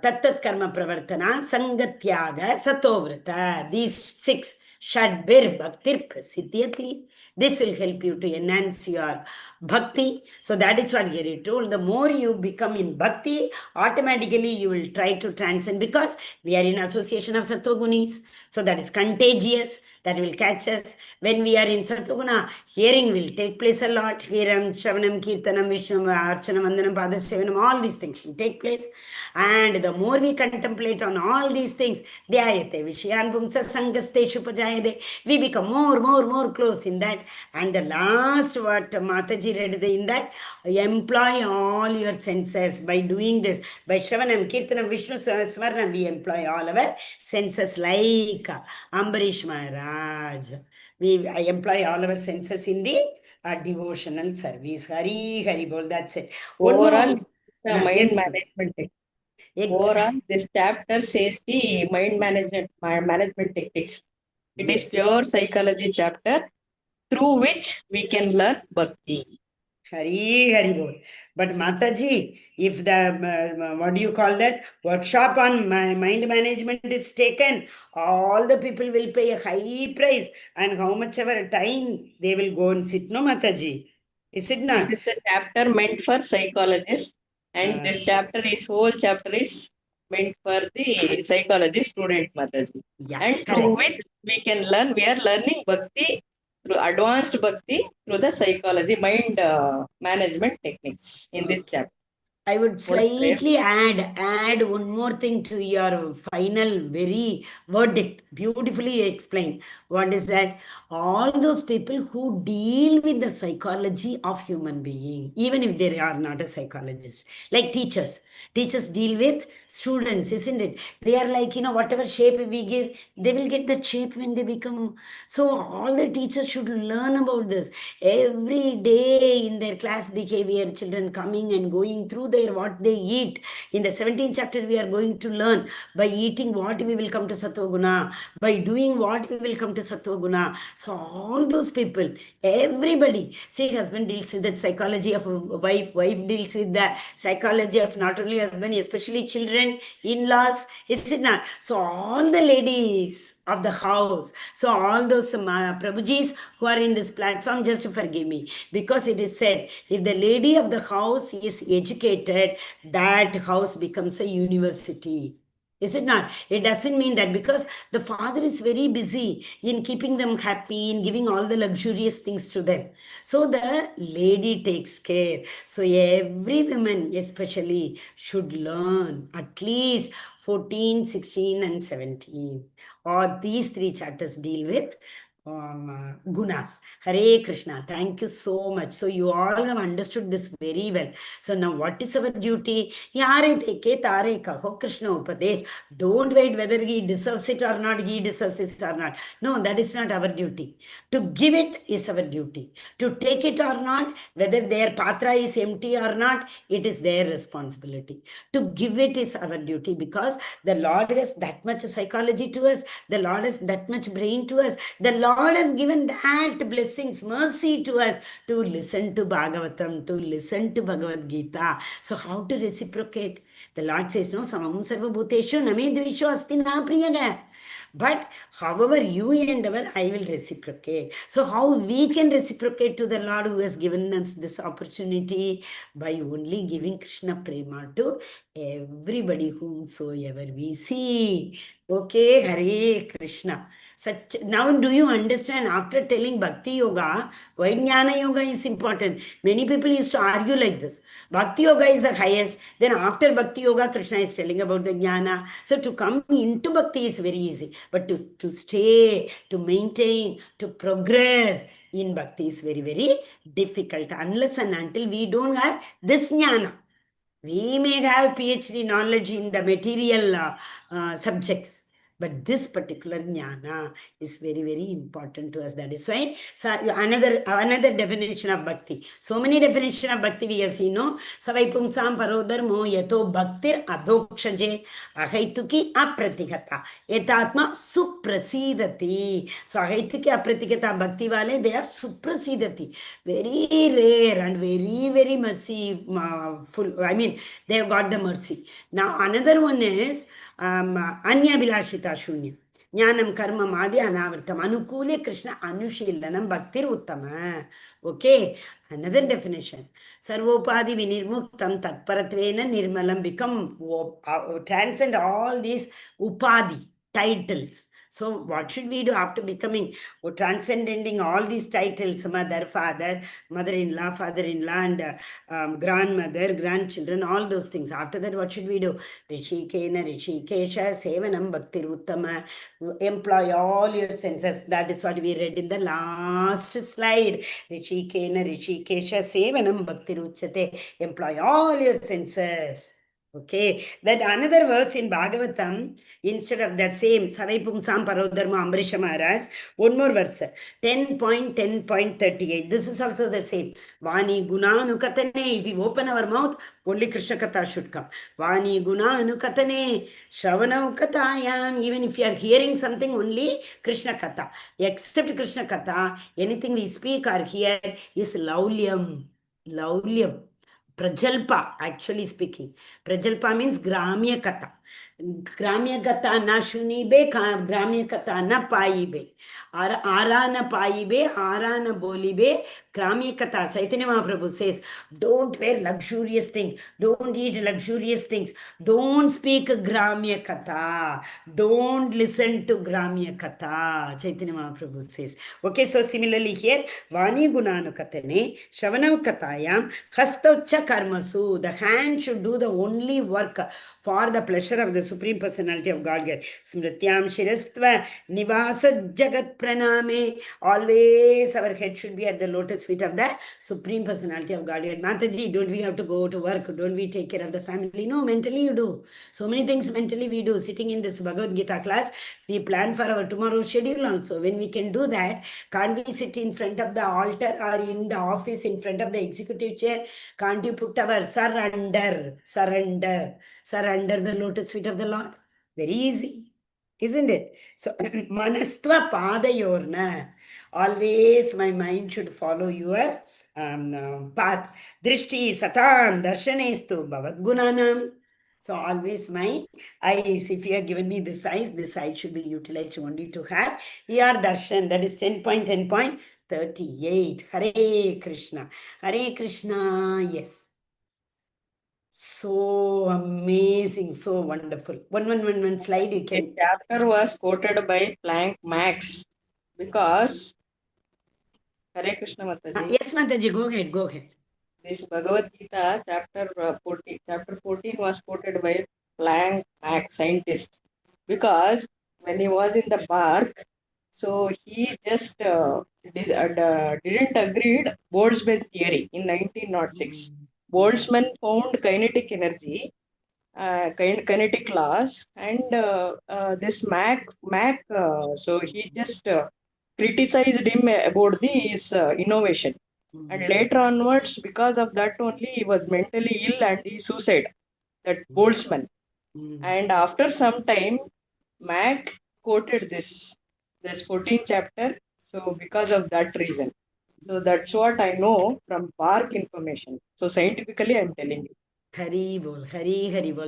tattat karma pravartana sangatyaga satovrita, these 6. Shadbir bhaktir prasiddhyati. This will help you to enhance your bhakti. So that is what Giri told. The more you become in bhakti, automatically you will try to transcend, because we are in association of sattvagunis. So that is contagious. That will catch us. When we are in sattva, hearing will take place a lot. Hearing, Shravanam, Kirtanam, Vishnu, Archanam, Vandanam, Padasevanam, all these things will take place. And the more we contemplate on all these things, Dhyayate, Vishayan Pumsa Sangaste Shupajayade, we become more close in that. And the last what Mataji read in that, employ all your senses by doing this. By Shravanam, Kirtanam, Vishnu, Swarnam, we employ all our senses like Ambarish Maharaj. I employ all our senses in the devotional service. Hari Bol, that's it. One Overall, more. the mind Yes, management technique. Overall, this chapter says the mind management techniques. It is yes. pure psychology chapter through which we can learn bhakti. Hari Bol. But Mataji, if the, what do you call that, workshop on mind management is taken, all the people will pay a high price, and how much ever time they will go and sit, no Mataji? Is it not? This is the chapter meant for psychologists, and this whole chapter is meant for the psychology student, Mataji. Yeah, And through which we are learning bhakti, through advanced bhakti, through the psychology, mind management techniques in this chapter. I would slightly add one more thing to your final very verdict. Beautifully explained. What is that? All those people who deal with the psychology of human being, even if they are not a psychologist, like teachers. Teachers deal with students, isn't it? They are like, whatever shape we give, they will get that shape when they become. So all the teachers should learn about this. Every day in their class behavior, children coming and going through what they eat. In the 17th chapter, we are going to learn by eating what we will come to Sattva Guna, by doing what we will come to Sattva Guna. So all those people, everybody, see, husband deals with the psychology of a wife deals with the psychology of not only husband, especially children, in-laws, is it not? So all the ladies of the house. So all those Prabhujis who are in this platform, just forgive me, because it is said, if the lady of the house is educated, that house becomes a university. Is it not? It doesn't mean that, because the father is very busy in keeping them happy, in giving all the luxurious things to them. So the lady takes care. So every woman especially should learn at least 14, 16 and 17. Or these 3 chapters deal with gunas. Hare Krishna. Thank you so much. So you all have understood this very well. So now what is our duty? Yare teke tare kaho Krishna Upadesh. Don't wait whether he deserves it or not, he deserves it or not. No, that is not our duty. To give it is our duty. To take it or not, whether their patra is empty or not, it is their responsibility. To give it is our duty, because the Lord has that much psychology to us. The Lord has that much brain to us. The Lord has given that blessings, mercy to us to listen to Bhagavatam, to listen to Bhagavad Gita. So how to reciprocate? The Lord says, no, samam sarva bhuteshu name dvisho asti na priyaga. But however you endeavor, I will reciprocate. So how we can reciprocate to the Lord who has given us this opportunity? By only giving Krishna prema to everybody whomsoever we see. Okay, Hare Krishna. Such now, do you understand? After telling Bhakti Yoga, why Jnana Yoga is important? Many people used to argue like this. Bhakti Yoga is the highest. Then after Bhakti Yoga, Krishna is telling about the Jnana. So to come into Bhakti is very easy. But to stay, to maintain, to progress in Bhakti is very, very difficult. Unless and until we don't have this Jnana. We may have PhD knowledge in the material subjects, but this particular jnana is very, very important to us. That is why, so another definition of bhakti. So many definition of bhakti we have seen, no? Savai pumsam parodharmo yato bhaktir adokshaje ahaituki apratigata etatma suprasidati. So ahaituki apratigata bhakti wale, they are suprasidati. Very rare and very, very mercy full. I mean, they have got the mercy. Now, another one is Anya Vilashita Shunya. Jnanam karma madhi anavartam. Anukule Krishna anushilanam bhaktir uttama. Okay. Another definition. Sarvopadi vinirmuktam tatparatvena nirmalam become transcend all these upadi titles. So what should we do after becoming transcending all these titles, mother, father, mother-in-law, father-in-law, and grandmother, grandchildren, all those things. After that, what should we do? Rishikena, Rishikesha, Sevanam, Bhaktir Uttama. Employ all your senses. That is what we read in the last slide. Rishikena, Rishikesha, Sevanam, Bhaktir Uchate. Employ all your senses. Okay, that another verse in Bhagavatam, instead of that same Savai Pumsam Parodharma Ambarisha Maharaj, one more verse, 10.10.38. This is also the same. Vani Guna Anukatane. If we open our mouth, only Krishna Katha should come. Vani Guna Anukatane, Shravana Ukatayam. Even if you are hearing something, only Krishna Katha. Except Krishna Katha, anything we speak or hear is laulyam. Laulyam. Prajalpa, actually speaking. Prajalpa means Gramya Katha. Gramya Katha na shunibe, Gramya Katha na paibe. Ara na paibe, ara na bolibe, Gramya Katha. Chaitanya Mahaprabhu says, don't wear luxurious things, don't eat luxurious things, don't speak Gramya Katha, don't listen to Gramya Katha. Chaitanya Mahaprabhu says. Okay, so similarly here, Vani Gunanu Katane, Shravanam Katayam, Hastaucha Karmasu. The hand should do the only work for the pleasure of the Supreme Personality of Godhead. Smrityam Shirastva Nivasa Jagat Praname. Always our head should be at the lotus feet of the Supreme Personality of Godhead. Mataji, don't we have to go to work? Don't we take care of the family? No, mentally you do. So many things mentally we do. Sitting in this Bhagavad Gita class, we plan for our tomorrow's schedule also. When we can do that, can't we sit in front of the altar or in the office in front of the executive chair? Can't you put our surrender the lotus feet of the Lord? Very easy, isn't it? So, Manastva Padayorna. Always my mind should follow your path. Drishti Satan Darshanestu Bhavat Gunanam. So always my eyes, if you have given me this eye should be utilized only to have your darshan. That is 10.10.38. Hare Krishna. Hare Krishna. Yes. So amazing, so wonderful. One slide you can. The chapter was quoted by Planck Max because Hare Krishna Mataji. Yes, Mataji, go ahead. This Bhagavad Gita chapter 14 was quoted by Planck Max scientist because when he was in the bark, so he just didn't agree Boltzmann theory in 1906. Boltzmann found kinetic energy, kinetic laws, and this Mac, so he just criticized him about his innovation. And later onwards, because of that only, he was mentally ill and he suicide, that Boltzmann. And after some time, Mac quoted this 14th chapter, so because of that reason. So that's what I know from bark information. So scientifically, I'm telling you. Hari bol.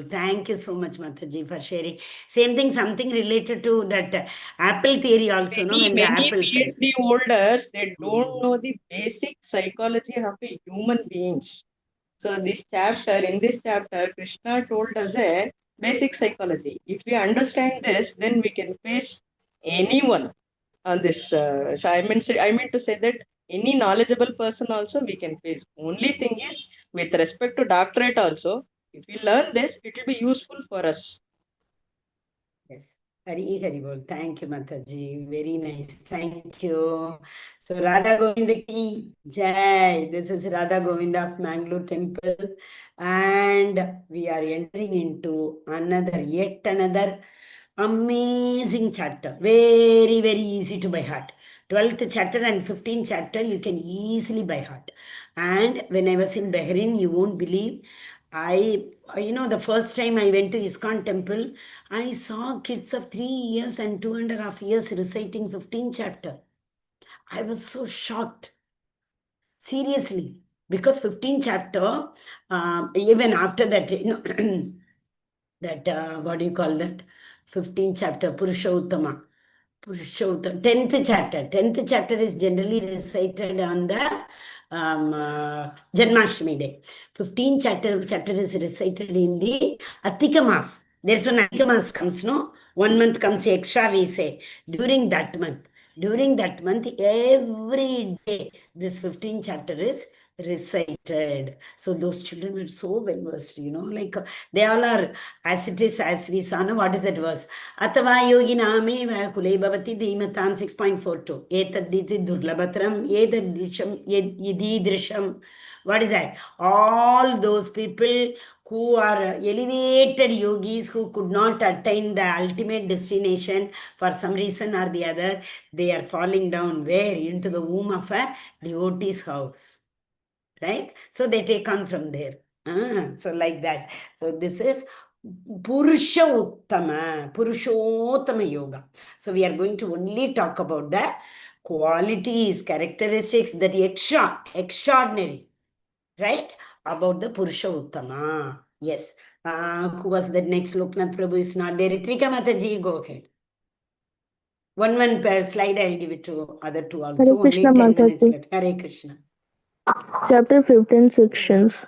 Thank you so much, Mataji, for sharing. Same thing, something related to that apple theory also, no? When the Many apple fell. PhD holders, they don't know the basic psychology of a human beings. So in this chapter, Krishna told us a basic psychology. If we understand this, then we can face anyone on this. So I meant to say that any knowledgeable person also we can face. Only thing is, with respect to doctorate also, if we learn this, it will be useful for us. Yes. Hari Hari Bol. Thank you, Mataji. Very nice. Thank you. So, Radha Govinda ki Jai. This is Radha Govinda of Mangaluru Temple. And we are entering into yet another amazing chapter. Very, very easy to by heart. 12th chapter and 15th chapter you can easily by heart. And when I was in Bahrain, you won't believe, the first time I went to ISKCON temple, I saw kids of 3 years and 2.5 years reciting 15th chapter. I was so shocked. Seriously. Because 15th chapter, even after that, that, what do you call that? 15th chapter, Purushottama. 10th chapter is generally recited on the Janmashtami day. 15th chapter is recited in the Atika Mas. There's one Atika Mas comes, no? 1 month comes extra, we say. During that month, every day, this 15th chapter is recited. So those children were so well versed, like they all are, as it is, as we saw, no? What is that verse? Atava yoginame kulai bhavati dhimatam 6.42. Etaditi durlabhatram yedidrisham. What is that? All those people who are elevated yogis who could not attain the ultimate destination for some reason or the other, they are falling down where? Into the womb of a devotee's house. Right? So they take on from there. So like that. So this is Purushottama Yoga. So we are going to only talk about the qualities, characteristics that extraordinary, right? About the Purushottama. Yes. Who was that next? Loknath Prabhu is not there. Ritvika Mataji, go ahead. One per slide, I'll give it to other two also. Hare Only Krishna 10 minutes Mataji. left. Hare Krishna. Chapter 15 sections.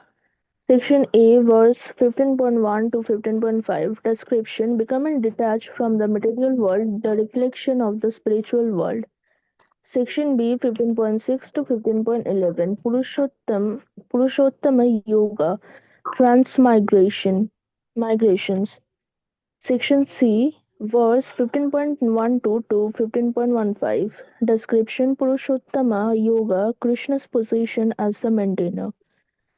Section A, verse 15.1 to 15.5. Description: becoming detached from the material world, the reflection of the spiritual world. Section B, 15.6 to 15.11. Purushottama Yoga, Transmigration, Migrations. Section C, verse 15.12 to 15.15. Description: Purushottama Yoga, Krishna's position as the maintainer.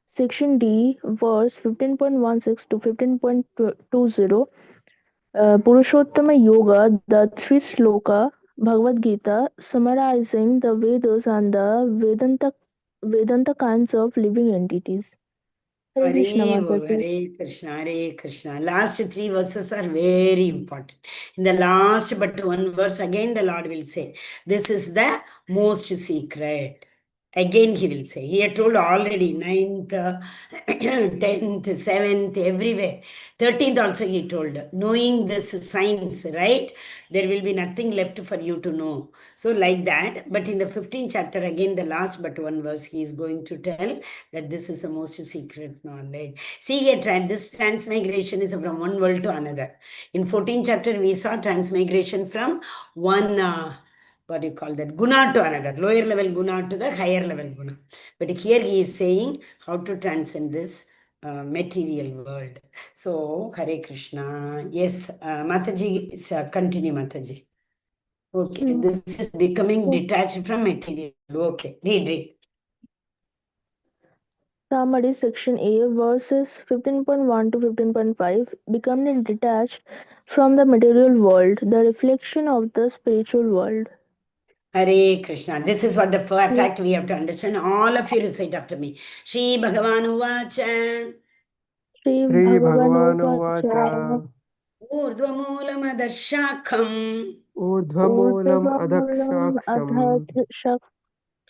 Section D, verse 15.16 to 15.20. Purushottama Yoga, the three sloka Bhagavad Gita, summarizing the Vedas and the Vedanta kinds of living entities. Hare Krishna Mataji. Hare Krishna, Hare Krishna. Last three verses are very important. In the last but one verse, again the Lord will say, this is the most secret. Again he will say, he had told already, 9th, 10th, 7th, everywhere. 13th also he told, knowing this science, right? There will be nothing left for you to know. So like that, but in the 15th chapter, again the last but one verse, he is going to tell that this is the most secret knowledge. See here, this transmigration is from one world to another. In 14th chapter, we saw transmigration from one what do you call that, guna to another, lower level guna to the higher level guna. But here he is saying how to transcend this material world. So, Hare Krishna. Yes, Mataji, continue, Mataji. Okay, this is becoming detached from material. Okay, read. Summary. Section A, verses 15.1 to 15.5. Becoming detached from the material world, the reflection of the spiritual world. Hare Krishna. This is what the fact we have to understand. All of you recite after me. Shri Bhagavan Uvacha. Shri Sri Bhagavan Bhagavan Uvacha. Urdhvamoolam Urdhvamulam Urdhvamulam adakshaksham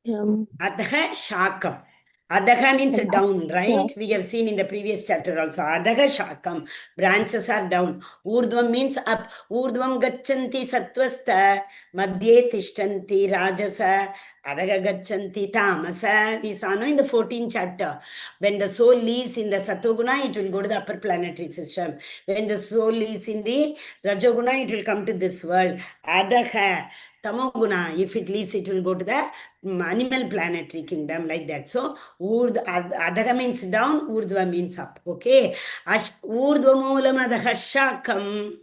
adhatshakyam. Adha Shakam. Adhaga means And down, right? yeah. We have seen in the previous chapter also. Adhaga shakam, branches are down. Urdhvam means up. Urdhvam gachanti sattvastha, madhye tishtanti rajasa, adhaga gachanti tamasa. We saw no in the 14th chapter. When the soul lives in the Satoguna, it will go to the upper planetary system. When the soul lives in the Rajoguna, it will come to this world. Adhaga, Tamoguna, if it leaves, it will go to the animal planetary kingdom, like that. So, Adhaga means down, Urdhva means up. Okay. Urdhva moolam adhaga shakam.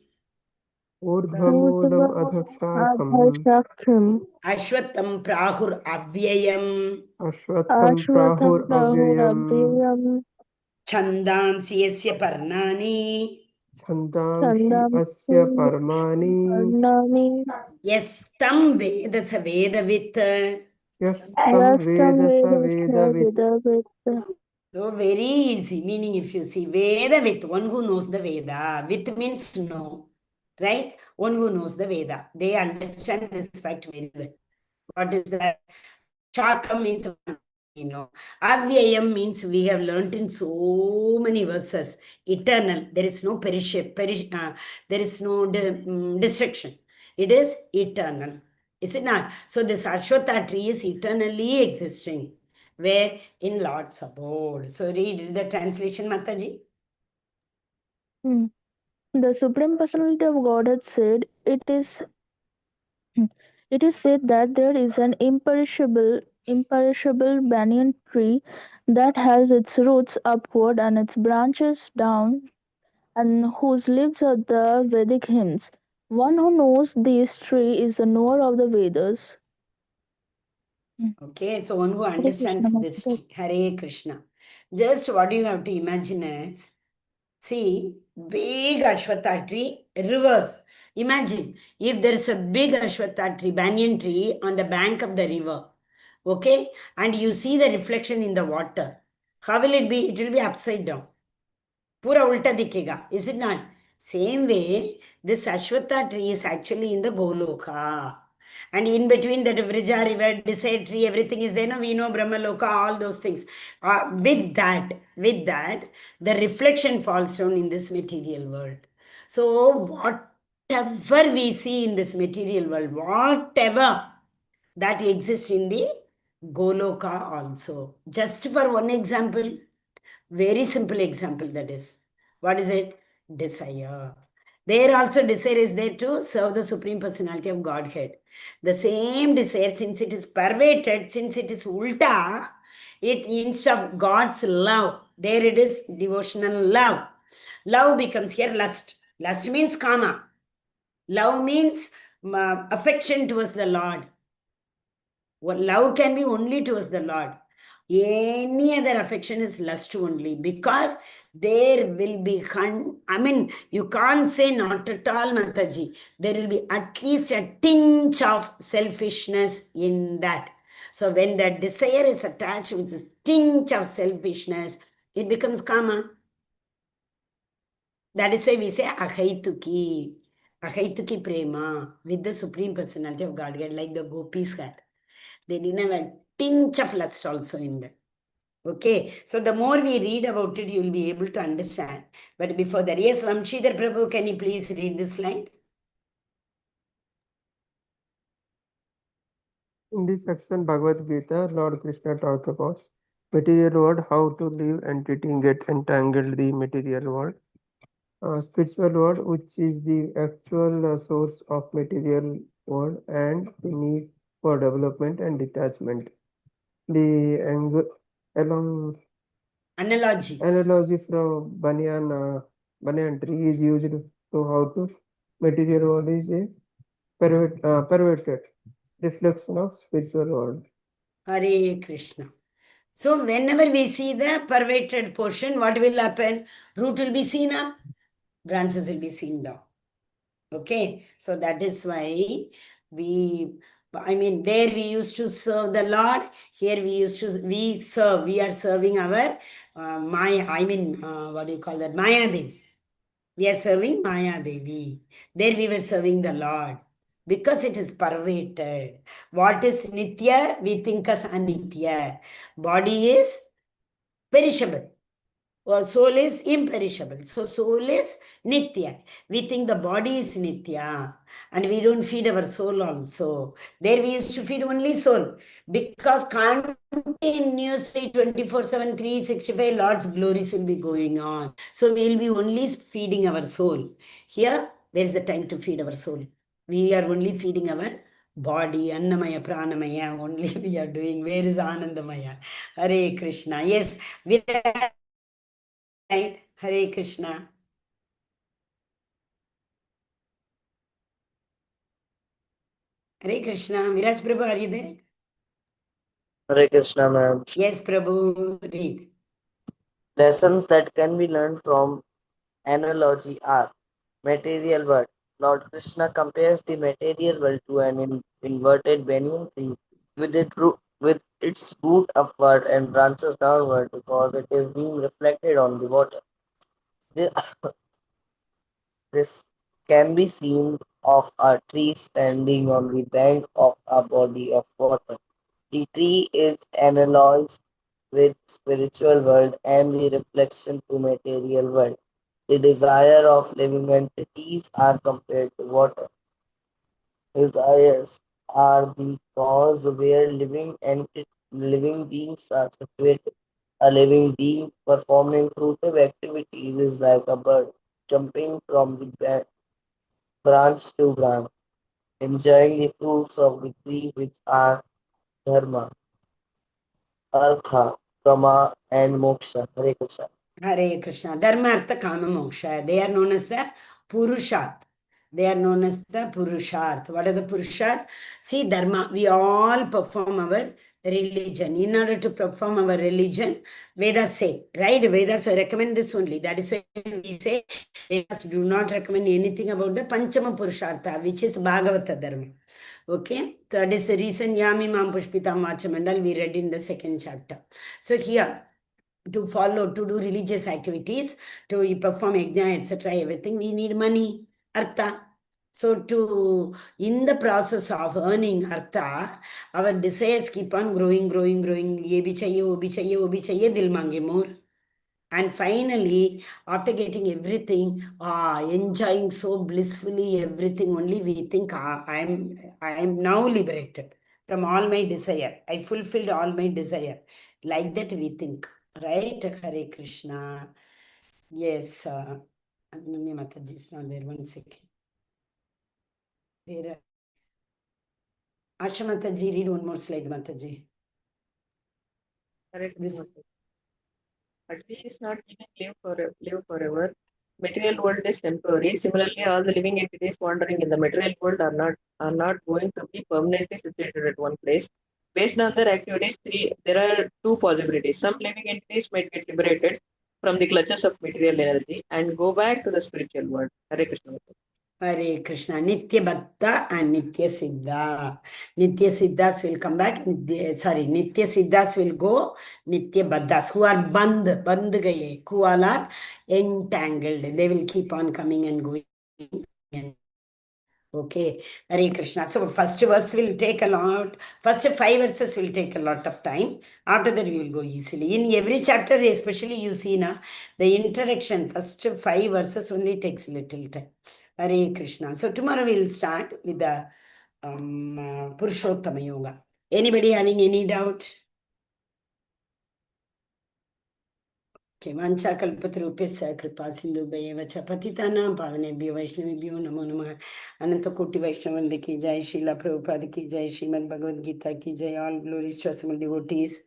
ऊर्ध्वमूलम् अधशाखम् Adhashakam. Ashwatam prahur avyayam. अश्वत्थं Ashwatam प्राहुरव्ययम् Prahurabhyam. Chandamsi yasya parnani. छन्दांसि अस्य Chandamsi पर्माणि Varnani. Yastam vedasa vedavit. यस्तं Yastam वेद स Vedasya वेदवित् Vidavit. So very easy. Meaning, if you see Veda with one who knows the Veda, with means know, right? One who knows the Veda. They understand this fact very well. What is that? Shakam means, Avyayam means we have learnt in so many verses. Eternal. There is no there is no destruction. It is eternal. Is it not? So this Ashwatha tree is eternally existing. Where? In Lord's abode. So read the translation, Mataji. The Supreme Personality of Godhead said, it is said that there is an imperishable banyan tree that has its roots upward and its branches down, and whose leaves are the Vedic hymns. One who knows this tree is the knower of the Vedas. Okay, so one who Hare Krishna understands this Master. tree. Hare Krishna. Just what you have to imagine is, see, big Ashwatha tree, rivers. Imagine if there is a big Ashwatha tree, banyan tree on the bank of the river, okay, and you see the reflection in the water. How will it be? It will be upside down. Pura ulta dikega, is it not? Same way, this Ashwatha tree is actually in the Goloka. And in between that Vrija river, desert tree, everything is there. No, we know Brahma Loka, all those things. With that, the reflection falls down in this material world. So whatever we see in this material world, whatever that exists in the Goloka also. Just for one example, very simple example, that is. What is it? Desire. There also desire is there to serve the Supreme Personality of Godhead. The same desire, since it is perverted, since it is ulta, it instead of God's love, there it is devotional love. Love becomes here lust. Lust means kama. Love means affection towards the Lord. Love can be only towards the Lord. Any other affection is lust only, because there will be, you can't say not at all, Mataji. There will be at least a tinge of selfishness in that. So when that desire is attached with this tinge of selfishness, it becomes kama. That is why we say Ahaituki prema, with the Supreme Personality of Godhead, like the gopis had. They didn't have a tinge of lust also in them. Okay, so the more we read about it, you will be able to understand. But before that, yes, Vamshidhar Prabhu, can you please read this slide? In this section, Bhagavad Gita, Lord Krishna talked about material world, how to live entity get entangled the material world. Spiritual world, which is the actual source of material world and the need for development and detachment. The analogy from banyan tree is used to how to material world is a perverted reflection of spiritual world. Hare Krishna. So whenever we see the perverted portion, what will happen? Root will be seen up, branches will be seen down. Okay, so that is why there we used to serve the Lord. Here we are serving our what do you call that? Maya Devi. We are serving Maya Devi. There we were serving the Lord. Because it is perverted. What is Nitya? We think as Anitya. Body is perishable. Or soul is imperishable. So soul is nitya. We think the body is nitya, and we don't feed our soul also. There we used to feed only soul, because continuously 24/7, 365 Lord's glories will be going on. So we will be only feeding our soul. Here, where is the time to feed our soul? We are only feeding our body, Annamaya, Pranamaya, only we are doing. Where is Anandamaya? Hare Krishna. Yes, we are right. Hare Krishna. Hare Krishna. Viraj Prabhu, are you there? Hare Krishna, ma'am. Yes, Prabhu. Read. Lessons that can be learned from analogy are material world. Lord Krishna compares the material world to an inverted banyan tree with its root upward and branches downward because it is being reflected on the water. This, this can be seen of a tree standing on the bank of a body of water. The tree is analogous with spiritual world and the reflection to material world. The desire of living entities are compared to water. Desires are the cause where living beings are situated. A living being performing fruitive activities is like a bird jumping from the branch to branch, enjoying the fruits of the tree which are dharma, artha, kama, and moksha. Hare Krishna. Hare Krishna. Dharma, Artha, Kama, Moksha. They are known as the Purusharth. They are known as the Purusharth. What are the Purusharth? See, Dharma, we all perform our religion. In order to perform our religion, Vedas say, right? Vedas recommend this only. That is why we say Vedas do not recommend anything about the Panchama Purushartha, which is Bhagavata Dharma. Okay? So that is the reason Yami Mam Pushpitam Vachamandal we read in the second chapter. So here, to follow, to do religious activities, to perform yajna, etc., everything, we need money, artha. So in the process of earning artha, our desires keep on growing, growing, growing. Ye bhi chahiye, wo bhi chahiye, wo bhi chahiye, dil mange more. And finally, after getting everything, enjoying so blissfully everything, only we think, I am now liberated from all my desire. I fulfilled all my desire. Like that we think, right? Hare Krishna. Yes. Ananya Mataji is not there. 1 second. Where? Asha Mataji, read one more slide, Mataji. Correct. This. But we is not live forever. Material world is temporary. Similarly, all the living entities wandering in the material world are not going to be permanently situated at one place. Based on their activities, there are two possibilities. Some living entities might get liberated from the clutches of material energy and go back to the spiritual world. Hare Krishna. Hare Krishna. Nitya Bhatta and Nitya Siddha. Nitya Siddhas will come back. Nitya Siddhas will go. Nitya Bhaddhas, who are band gaye, who all are entangled. They will keep on coming and going. Okay, Hare Krishna. So first verse will take a lot. First 5 verses will take a lot of time. After that, we will go easily. In every chapter, especially you see now, the introduction, first 5 verses only takes little time. Hare Krishna. So tomorrow we will start with the Purushottama Yoga. Anybody having any doubt? Okay, Vanchakalpatarupyasya kripa sindhubhayeva cha patitanam pavanebhyo vaishnavibhyo namo namah. Ananta Koti Vaishnavande ki jai, Srila Prabhupada ki jai, Srimad Bhagavad Gita ki jai, all glories to assembled devotees.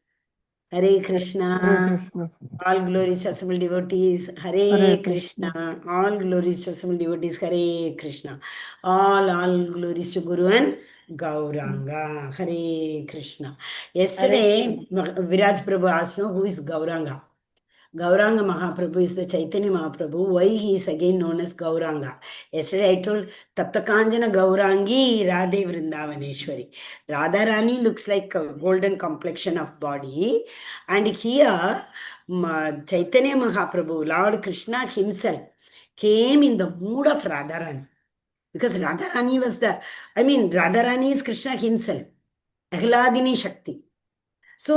Hare Hare Krishna. Krishna. All glories to assembled devotees. Hare Hare Krishna. Krishna. All glories to assembled devotees. Hare Krishna. All glories to Guru and Gauranga. Hare Krishna. Yesterday, Viraj Prabhu asked, no, who is Gauranga? Gauranga Mahaprabhu is the Chaitanya Mahaprabhu. Why he is again known as Gauranga? Yesterday I told Taptakanjana Gaurangi Radhe Vrindavaneshwari. Radha Rani looks like a golden complexion of body. And here Chaitanya Mahaprabhu, Lord Krishna himself, came in the mood of Radha Rani. Because Radha Rani is Radha Rani is Krishna himself. Ahladini Shakti. So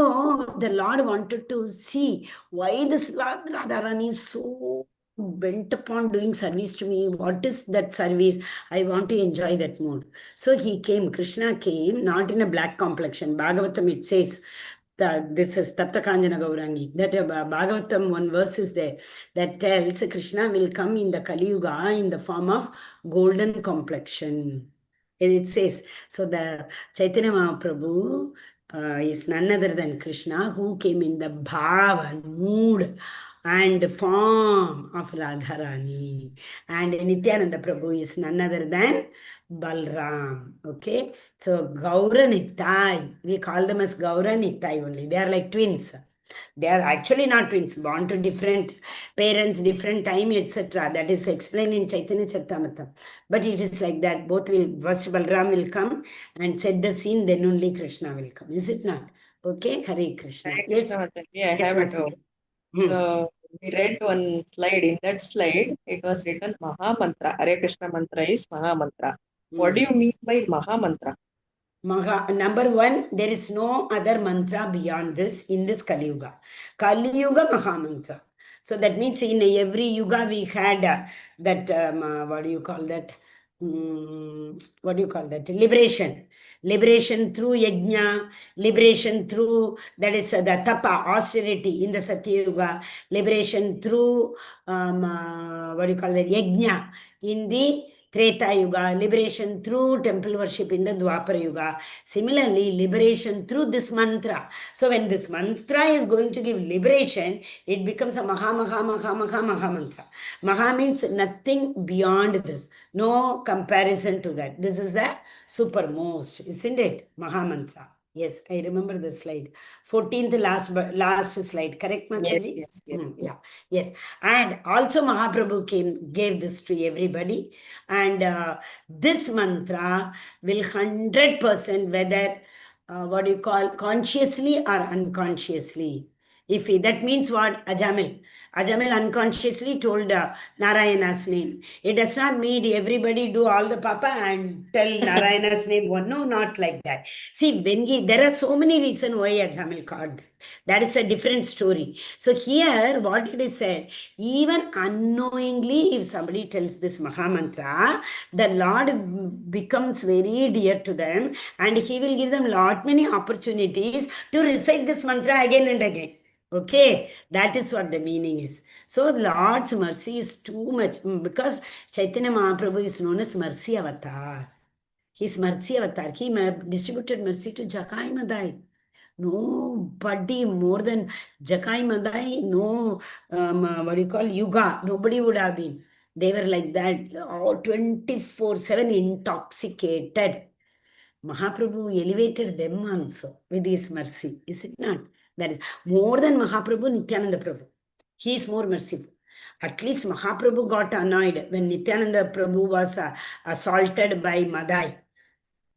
the Lord wanted to see why this Radharani is so bent upon doing service to me. What is that service? I want to enjoy that mood. So he came, Krishna came, not in a black complexion. Bhagavatam, it says, this is Taptakanjana Gaurangi. That Bhagavatam, one verse is there that tells Krishna will come in the Kali Yuga in the form of golden complexion. It says, so the Chaitanya Mahaprabhu is none other than Krishna, who came in the bhava, mood and form of Radharani. And Nityananda Prabhu is none other than Balram. Okay, so Gaura Nittai, we call them as Gaura Nittai only. They are like twins. They are actually not twins, born to different parents, different time, etc. That is explained in Chaitanya Charitamrita. But it is like that. Both will, first Balram will come and set the scene, then only Krishna will come. Is it not? Okay, Hare Krishna. Hare Yes, Krishna Mataji, I yes, have it. Mataji. Hmm. We read one slide. In that slide, it was written Maha Mantra. Hare Krishna mantra is Maha Mantra. What do you mean by Maha Mantra? Number one, there is no other mantra beyond this in this Kali Yuga. Kali Yuga Maha Mantra. So that means in every yuga we had that, what do you call that? What do you call that? Liberation. Liberation through yajna, liberation through, that is the tapa, austerity in the Satya Yuga, liberation through, what do you call that? Yajna in the Treta Yuga, liberation through temple worship in the Dwapara Yuga. Similarly, liberation through this mantra. So when this mantra is going to give liberation, it becomes a Maha mantra. Maha means nothing beyond this. No comparison to that. This is the supermost, isn't it? Maha mantra. Yes, I remember the slide. 14th last slide, correct, Mataji? Yes. Yeah, yes. And also Mahaprabhu gave this to everybody. And this mantra will 100% whether, what do you call, consciously or unconsciously. That means what? Ajamil. Ajamil unconsciously told Narayana's name. It does not mean everybody do all the papa and tell Narayana's name. No, not like that. See, there are so many reasons why Ajamil called that. That is a different story. So here, what it is said, even unknowingly, if somebody tells this Maha Mantra, the Lord becomes very dear to them and he will give them lot many opportunities to recite this mantra again and again. Okay, that is what the meaning is. So Lord's mercy is too much because Chaitanya Mahaprabhu is known as Mercy Avatar. He's Mercy Avatar. He distributed mercy to Jakai Madai. Nobody more than Jakai Madai, no, what do you call, Yuga, nobody would have been. They were like that, 24/7 intoxicated. Mahaprabhu elevated them also with his mercy, is it not? That is more than Mahaprabhu, Nityananda Prabhu. He is more merciful. At least Mahaprabhu got annoyed when Nityananda Prabhu was assaulted by Madai.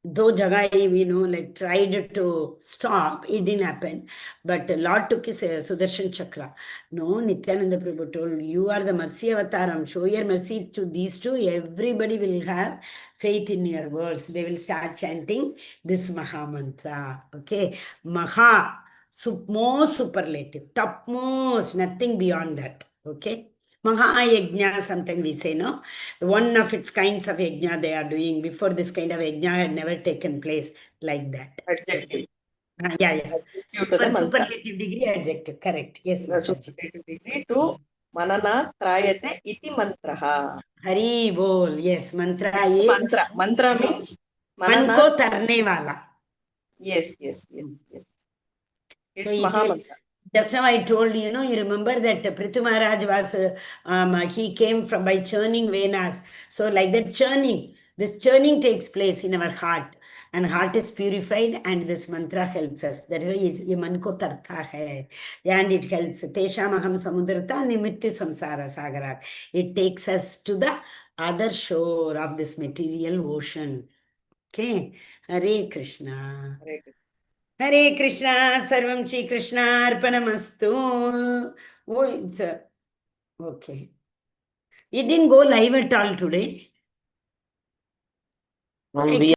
Though Jagai, tried to stop, it didn't happen. But Lord took his Sudarshan Chakra. No, Nityananda Prabhu told, you are the mercy avataram. Show your mercy to these two. Everybody will have faith in your words. They will start chanting this Maha Mantra. Okay. Maha, most superlative, topmost, nothing beyond that. Okay. Mahayajna, sometimes we say, no? One of its kinds of yajna they are doing. Before this kind of yajna had never taken place like that. Adjective. Yeah. Adjective to the mantra. Superlative degree adjective, correct. Yes, Mataji. Superlative degree to Manana Trayate iti mantraha. Hari bol, yes, mantra It's is mantra. Mantra means man Manana. ko tarne wala. Yes. It's So Maha Mantra. Just now I told you, you remember that Prithu Maharaj was, he came from by churning Venas. So like that churning, this churning takes place in our heart. And heart is purified and this mantra helps us. That is why ye man ko tarta hai. And it helps. Tesham aham samudrata nimittu samsara sagarat. It takes us to the other shore of this material ocean. Okay. Hare Krishna. Hare Krishna. Hare Krishna, Sarvam Shri Krishna Arpanamastu. Oh, it's okay. It didn't go live at all today. We